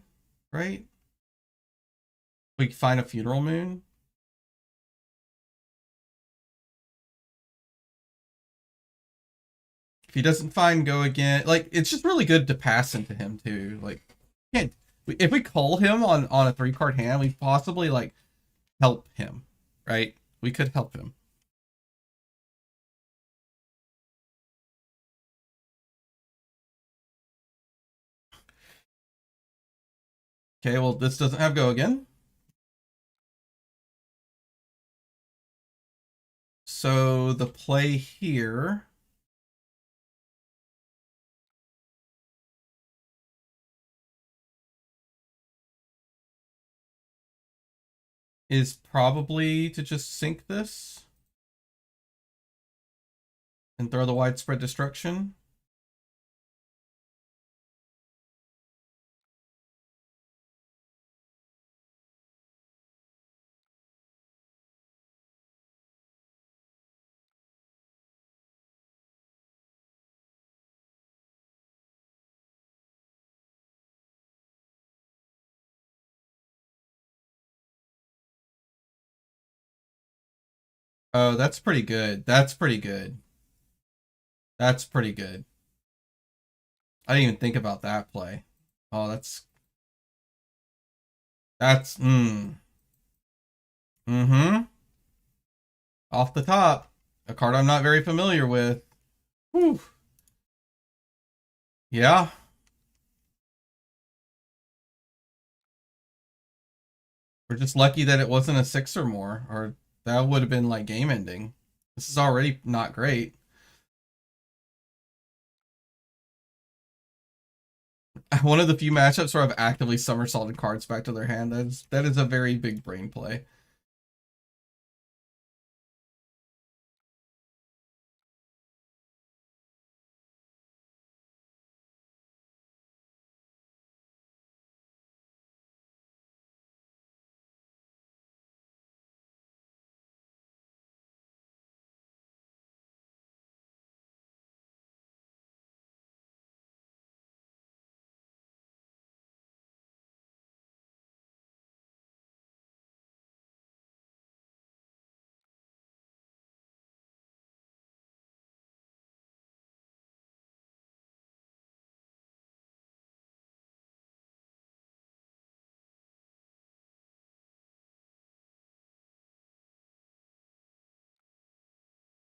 right? We could find a funeral moon. If he doesn't find go again, like, it's just really good to pass into him too. Like, can't if we call him on a 3-card hand, we possibly like help him, right? We could help him. Okay, well, this doesn't have go again. So the play here is probably to just sink this and throw the widespread destruction. Oh, that's pretty good. That's pretty good. That's pretty good. I didn't even think about that play. Oh, that's mm-hmm. Off the top. A card I'm not very familiar with. Whew. Yeah. We're just lucky that it wasn't a 6 or more, or that would have been like game ending. This is already not great. One of the few matchups where I've actively somersaulted cards back to their hand. That is a very big brain play.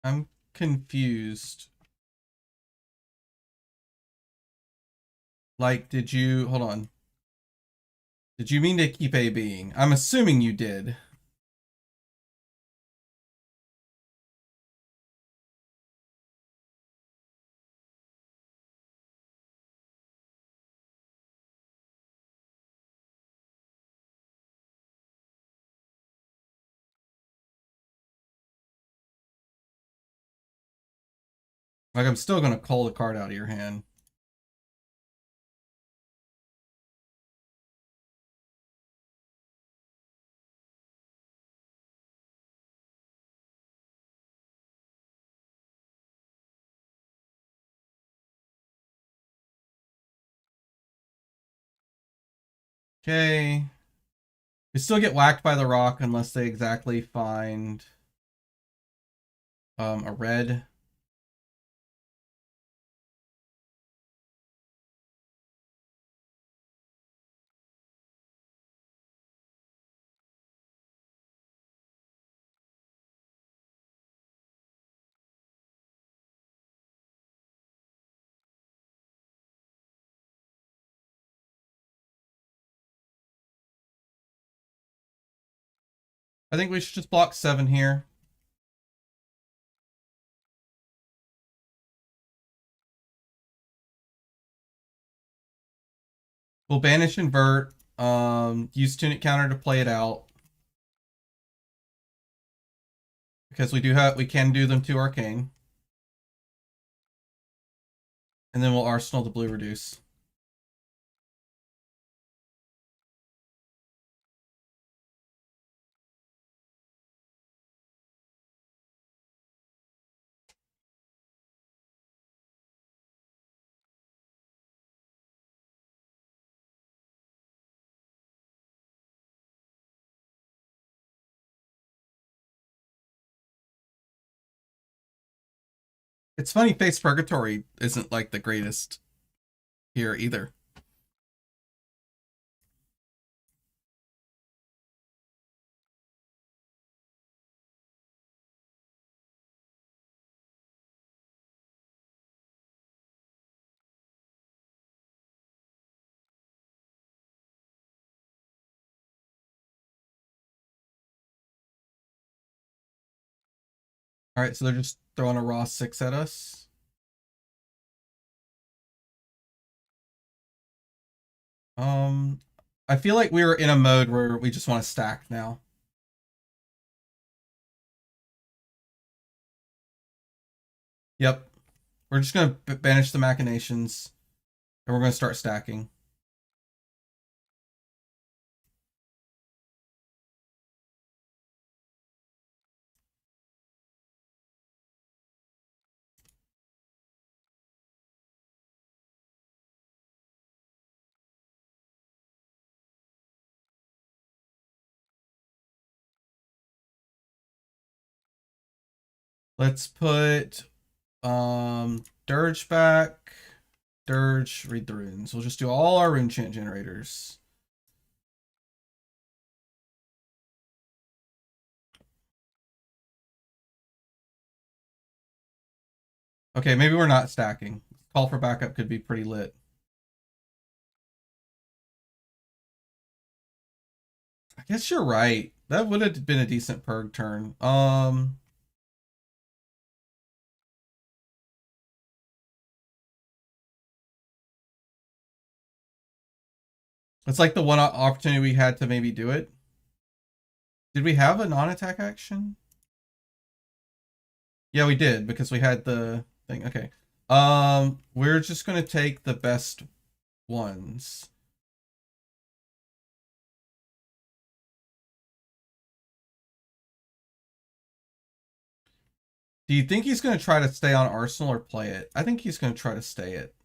I'm confused. Like, did you hold on? Did you mean to keep A being? I'm assuming you did. Like, I'm still gonna call the card out of your hand. Okay. We still get whacked by the rock unless they exactly find a red. I think we should just block 7 here. We'll banish invert. Use tunic counter to play it out. Because we can do them to arcane. And then we'll arsenal the blue reduce. It's funny, Face Purgatory isn't like the greatest here either. All right, so they're just throwing a raw 6 at us. I feel like we were in a mode where we just want to stack now. Yep. We're just going to banish the machinations, and we're going to start stacking. Let's put Dirge back. Dirge, read the runes. We'll just do all our rune chant generators. Okay, maybe we're not stacking. Call for backup could be pretty lit. I guess you're right. That would have been a decent purg turn. It's like the one opportunity we had to maybe do it. Did we have a non-attack action? Yeah, we did because we had the thing. Okay. We're just gonna take the best ones. Do you think he's gonna try to stay on Arsenal or play it? I think he's gonna try to stay it.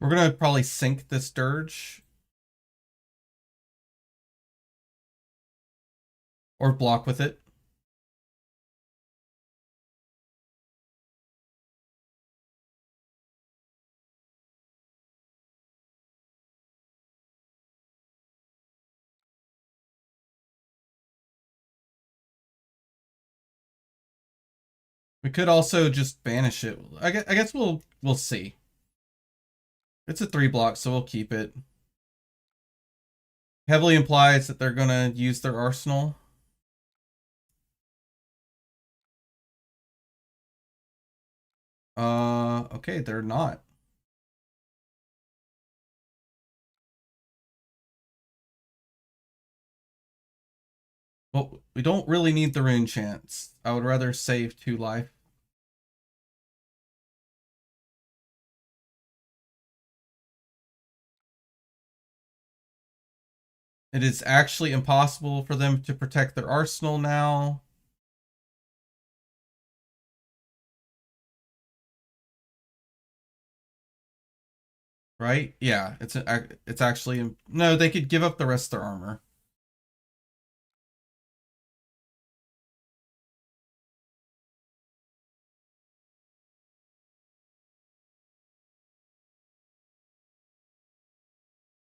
We're gonna probably sink this dirge. Or block with it. We could also just banish it. I guess we'll see. It's a 3 block, so we'll keep it. Heavily implies that they're gonna use their arsenal. Okay, they're not. Well, we don't really need the rune chance. I would rather save 2 life. It is actually impossible for them to protect their arsenal now. Right? Yeah, it's actually no. They could give up the rest of their armor.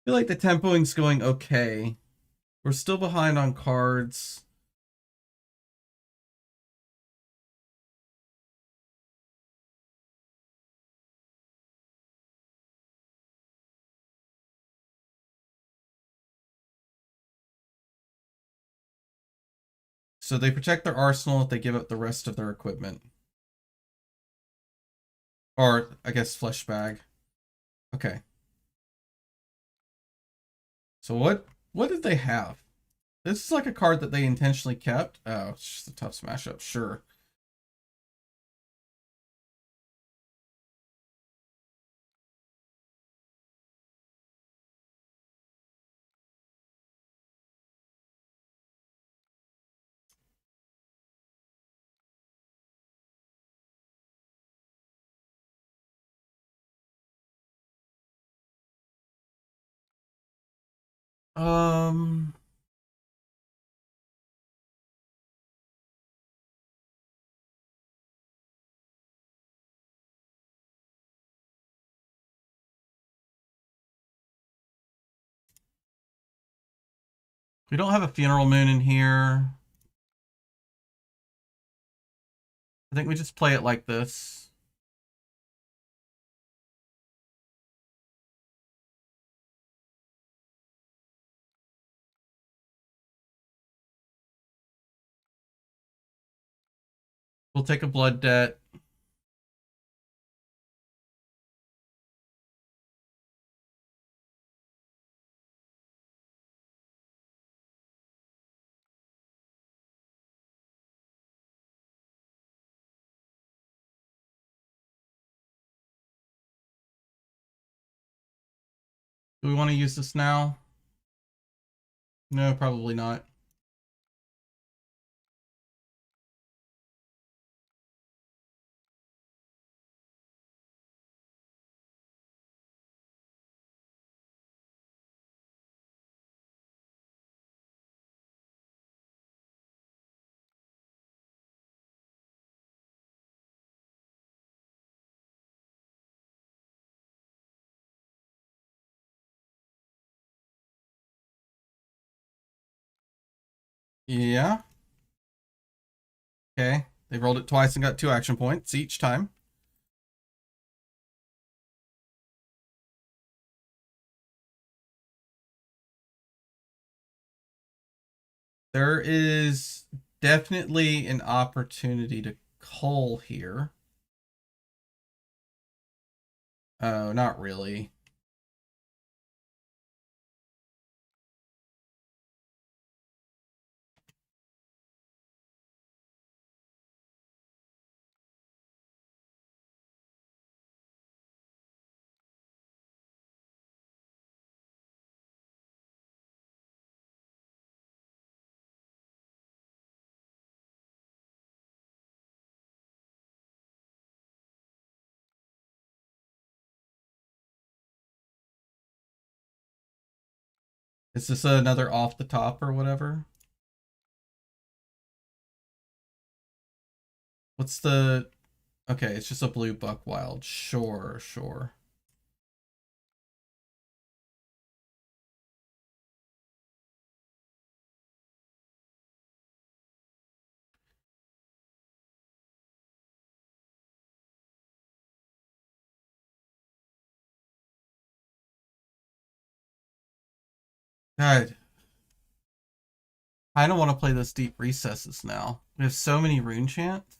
I feel like the tempoing's going okay. We're still behind on cards. So they protect their arsenal if they give up the rest of their equipment. Or, I guess, flesh bag. Okay. So what did they have? This is like a card that they intentionally kept. Oh, it's just a tough smash up, sure. Um, we don't have a funeral moon in here. I think we just play it like this. We'll take a blood debt. Do we want to use this now? No, probably not. Yeah. Okay. They rolled it twice and got 2 action points each time. There is definitely an opportunity to cull here. Oh, not really. Is this another off the top or whatever? What's the... Okay, it's just a blue buck wild. Sure, sure. God, I don't want to play this deep recesses now. We have so many rune chants,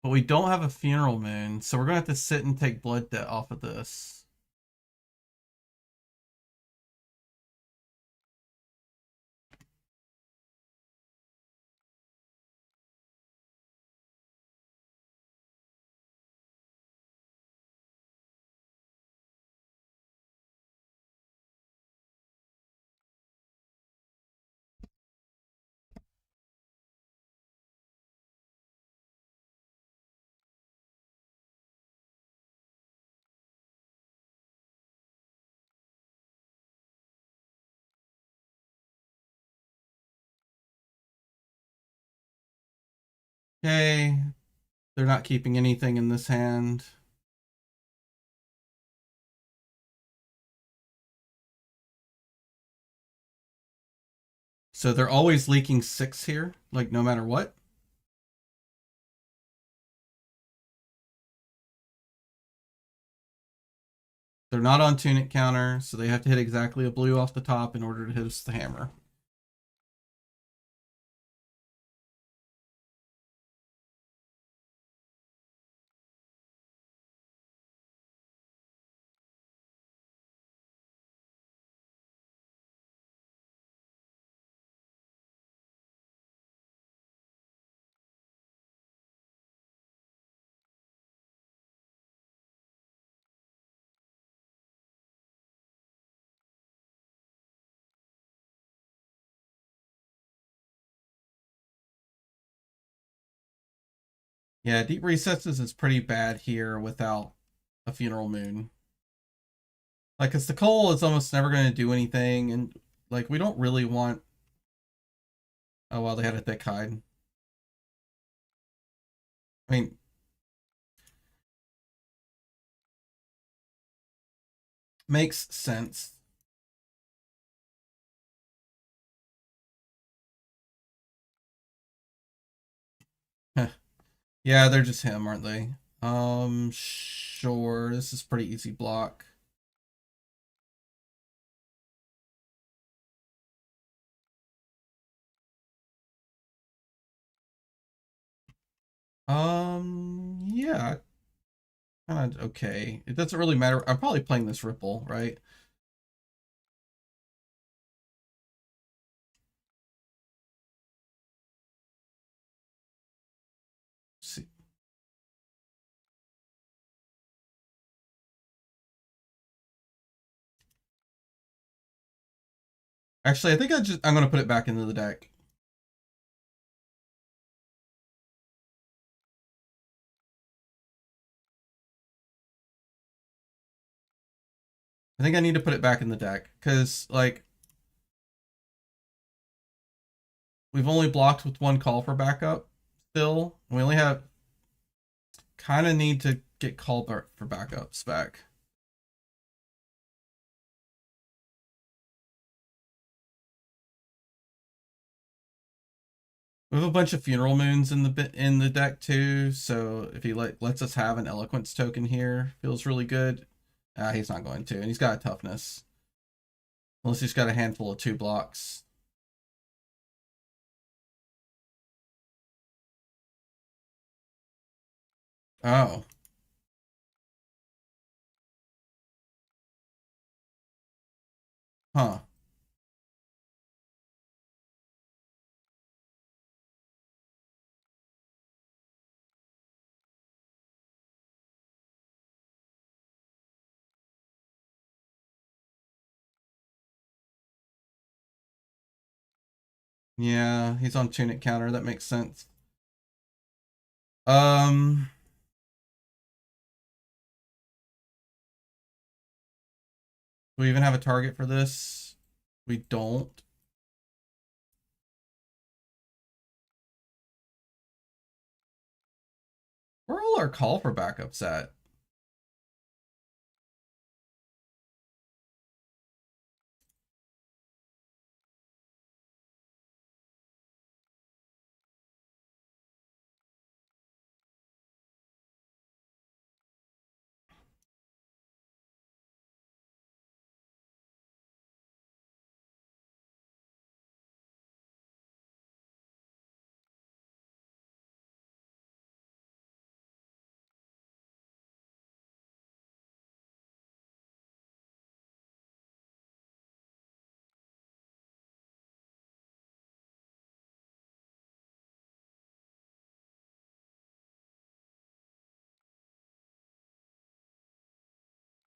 but we don't have a funeral moon, so we're gonna have to sit and take blood debt off of this. Okay. They're not keeping anything in this hand. So they're always leaking 6 here, like no matter what. They're not on tunic counter, so they have to hit exactly a blue off the top in order to hit us the hammer. Yeah, deep recesses is pretty bad here without a funeral moon. Like, cause the coal is almost never going to do anything, and like we don't really want. Oh well, they had a thick hide. I mean, makes sense. Yeah, they're just him, aren't they? Sure. This is pretty easy block. Yeah, kind of okay. It doesn't really matter. I'm probably playing this Ripple, right? See. Actually, I think I'm gonna put it back into the deck. I think I need to put it back in the deck because like we've only blocked with one call for backup still. We only have kind of need to get call for backups back. We have a bunch of funeral moons in the deck too, so if he lets us have an eloquence token here, feels really good. He's not going to, and he's got a toughness. Unless he's got a handful of 2 blocks. Oh. Huh. Yeah, he's on tunic counter. That makes sense. Um, do we even have a target for this? We don't. Where are all our call for backups at?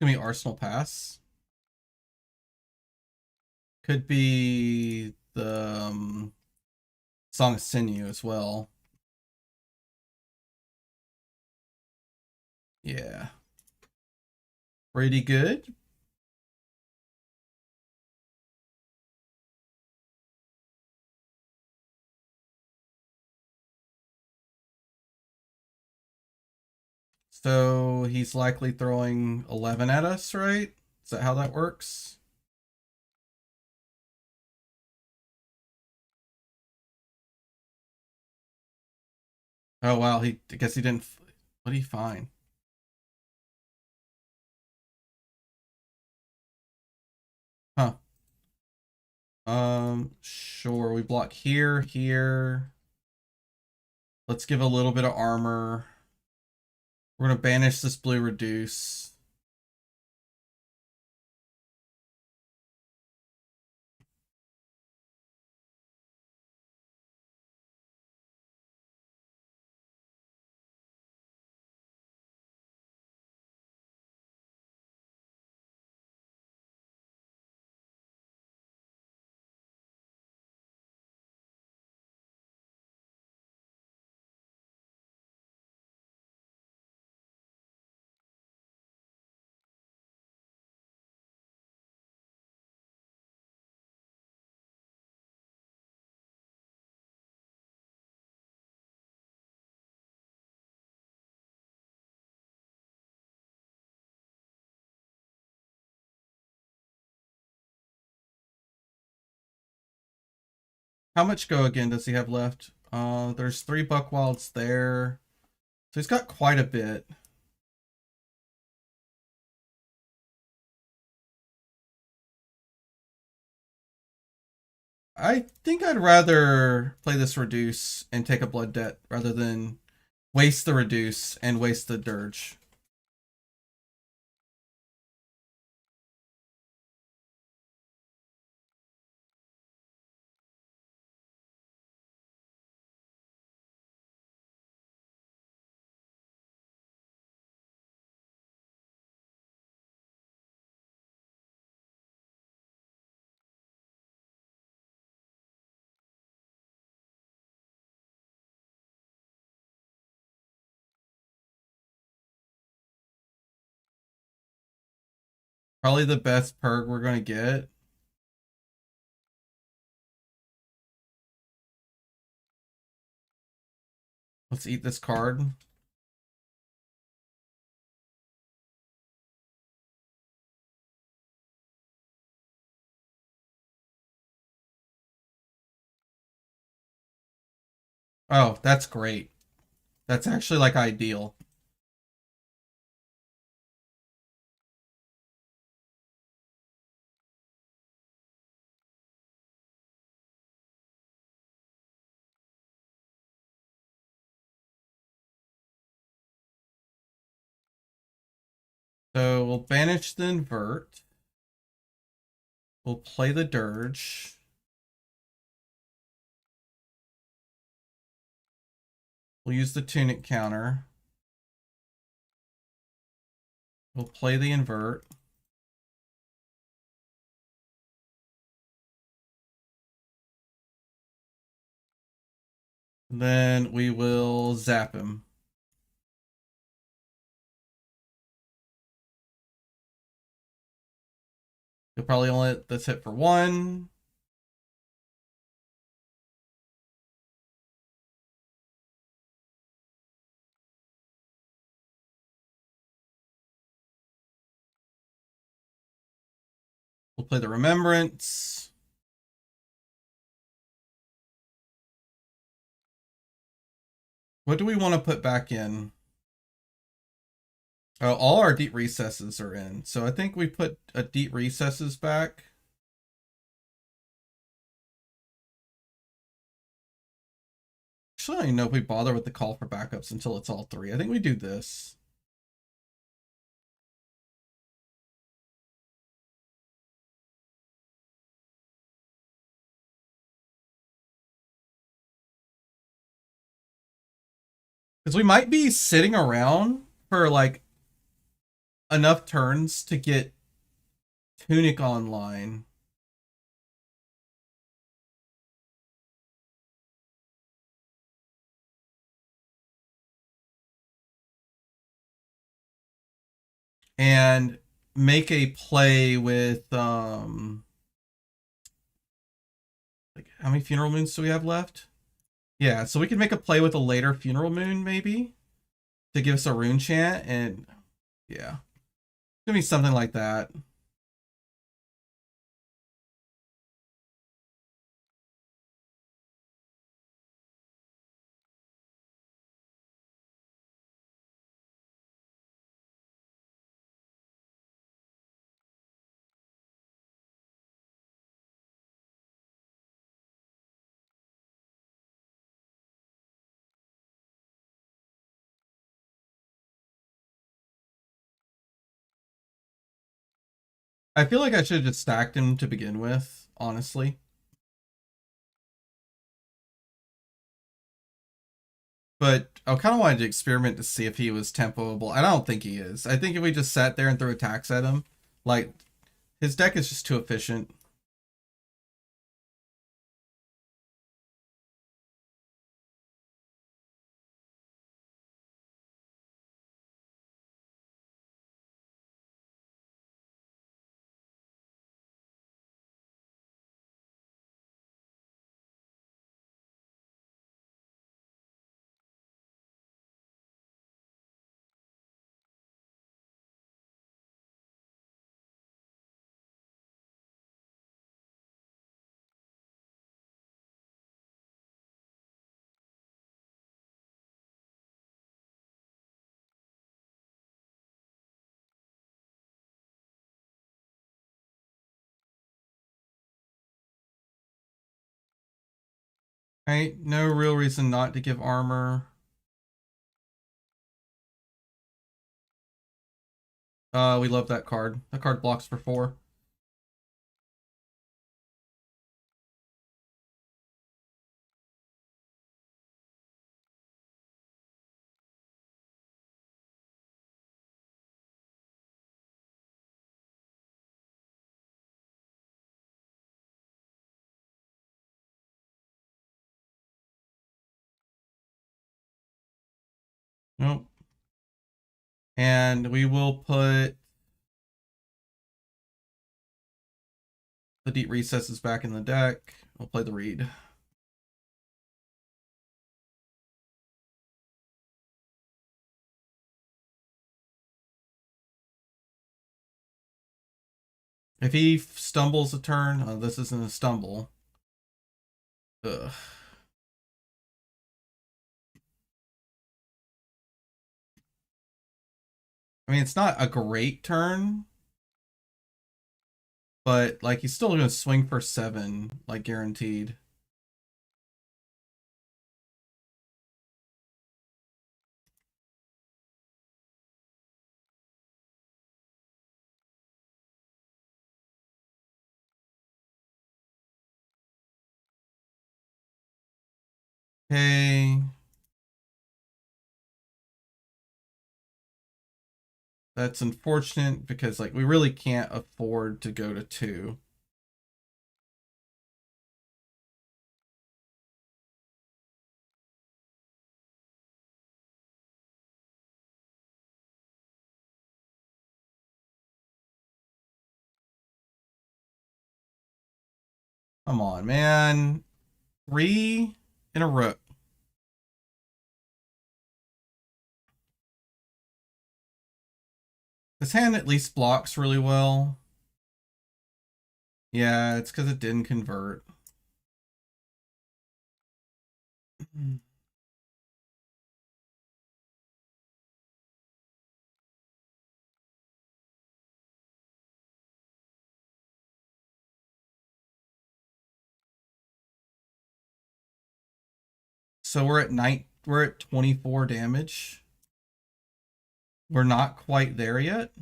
Give me Arsenal Pass. Could be the Song of Sinew as well. Yeah. Pretty good. So he's likely throwing 11 at us, right? Is that how that works? Oh wow, I guess he didn't. What did he find? Huh. Sure. We block here, here. Let's give a little bit of armor. We're gonna banish this blue reduce. How much go again does he have left? There's 3 Buckwilds there. So he's got quite a bit. I think I'd rather play this reduce and take a blood debt rather than waste the reduce and waste the dirge. Probably the best perk we're gonna get. Let's eat this card. Oh, that's great. That's actually like ideal. So we'll banish the invert. We'll play the dirge. We'll use the tunic counter. We'll play the invert. Then we will zap him. You'll probably only let this hit for 1. We'll play the remembrance. What do we want to put back in? Oh, all our deep recesses are in. So I think we put a deep recesses back. Actually, I don't even know if we bother with the call for backups until it's all 3. I think we do this. Because we might be sitting around for like enough turns to get Tunic online. And make a play with like how many funeral moons do we have left? Yeah, so we can make a play with a later funeral moon maybe to give us a rune chant, and yeah, give me something like that. I feel like I should have just stacked him to begin with, honestly. But I kind of wanted to experiment to see if he was tempoable. I don't think he is. I think if we just sat there and threw attacks at him, like, his deck is just too efficient. Right? No real reason not to give armor. We love that card. That card blocks for 4. Nope. And we will put the Deep Recesses back in the deck. We'll play the Reed. If he stumbles a turn, this isn't a stumble. Ugh. I mean, it's not a great turn, but like he's still gonna swing for 7, like guaranteed. Okay. That's unfortunate because like we really can't afford to go to 2. Come on, man. 3 in a row. This hand at least blocks really well. Yeah, it's because it didn't convert. So we're at 24 damage. We're not quite there yet.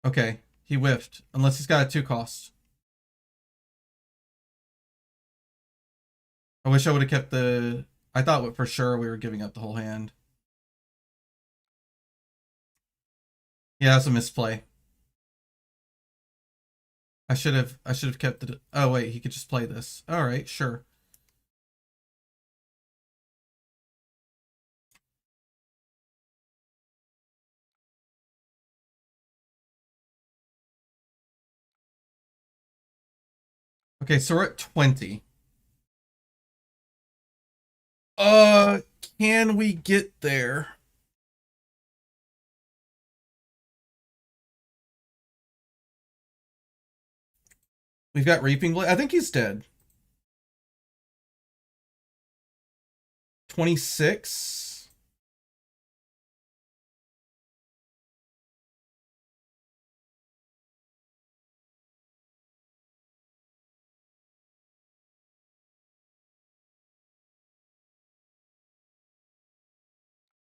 Okay, he whiffed. Unless he's got a 2 cost. I wish I would have kept the... I thought for sure we were giving up the whole hand. Yeah, that's a misplay. I should have kept it. Oh wait, he could just play this. All right, sure. Okay, so we're at 20. Can we get there? We've got Reaping Blade. I think he's dead. 26.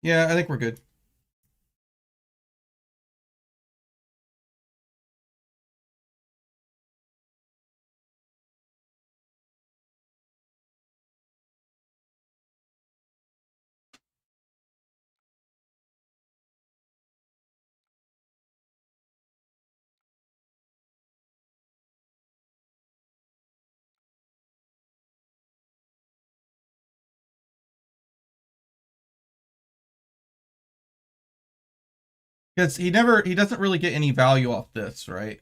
Yeah, I think we're good. Because he doesn't really get any value off this, right?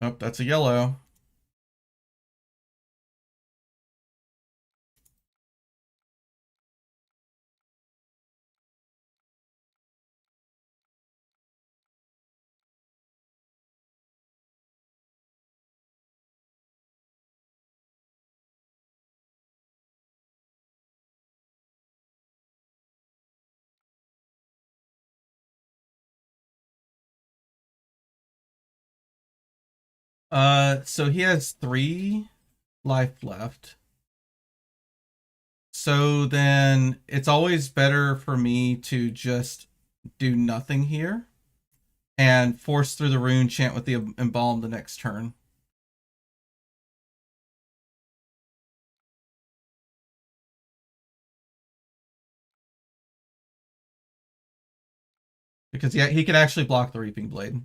Oh, that's a yellow. So he has 3 life left. So then it's always better for me to just do nothing here and force through the rune chant with the embalm the next turn. Because yeah, he can actually block the Reaping Blade.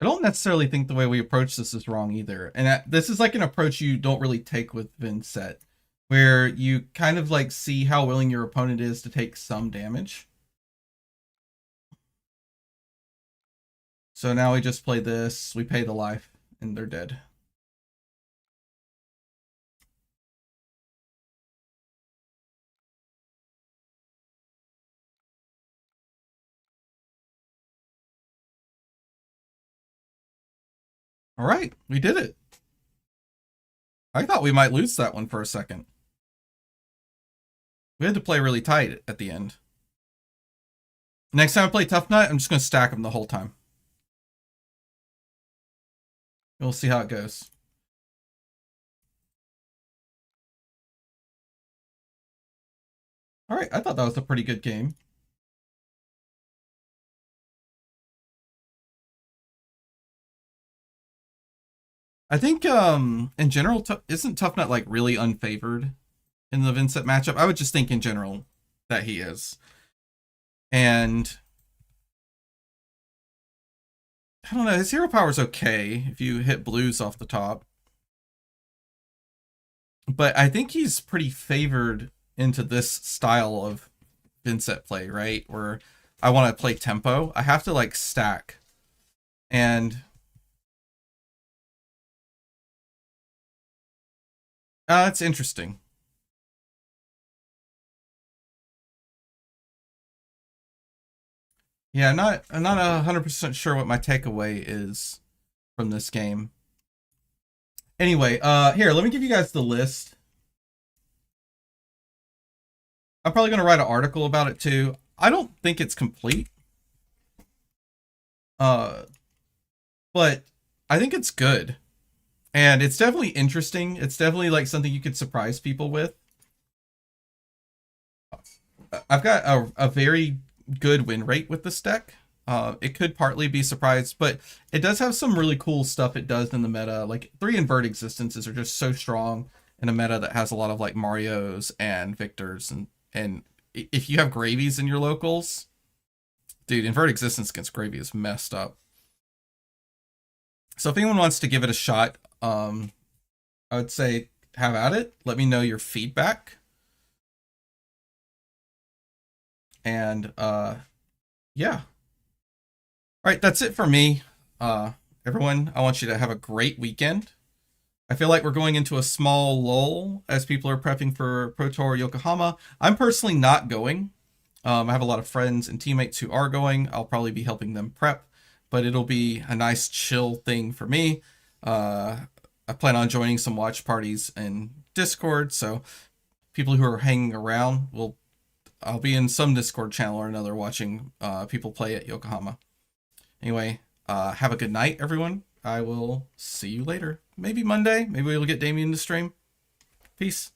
I don't necessarily think the way we approach this is wrong either. And this is like an approach you don't really take with Vynsett, where you kind of like see how willing your opponent is to take some damage. So now we just play this, we pay the life, and they're dead. All right, we did it. I thought we might lose that one for a second. We had to play really tight at the end. Next time I play Tough Nut, I'm just going to stack them the whole time. We'll see how it goes. All right, I thought that was a pretty good game. I think in general, isn't Tough Nut like really unfavored in the Vynsett matchup? I would just think in general that he is. And I don't know, his hero power is okay if you hit blues off the top. But I think he's pretty favored into this style of Vynsett play, right? Where I want to play tempo. I have to like stack. And that's interesting. Yeah, I'm not 100% sure what my takeaway is from this game. Anyway, here, let me give you guys the list. I'm probably going to write an article about it too. I don't think it's complete. But I think it's good. And it's definitely interesting. It's definitely like something you could surprise people with. I've got a very good win rate with this deck. It could partly be surprised, but it does have some really cool stuff it does in the meta. Like 3 invert existences are just so strong in a meta that has a lot of like Marios and Victors, and if you have gravies in your locals, dude, invert existence against gravy is messed up. So if anyone wants to give it a shot, I would say have at it. Let me know your feedback. And yeah. All right, that's it for me. Everyone, I want you to have a great weekend. I feel like we're going into a small lull as people are prepping for Pro Tour Yokohama. I'm personally not going. I have a lot of friends and teammates who are going. I'll probably be helping them prep, but it'll be a nice chill thing for me. I plan on joining some watch parties in Discord, so people who are hanging around I'll be in some Discord channel or another watching people play at Yokohama. Anyway, have a good night, everyone. I will see you later. Maybe Monday. Maybe we'll get Damien to stream. Peace.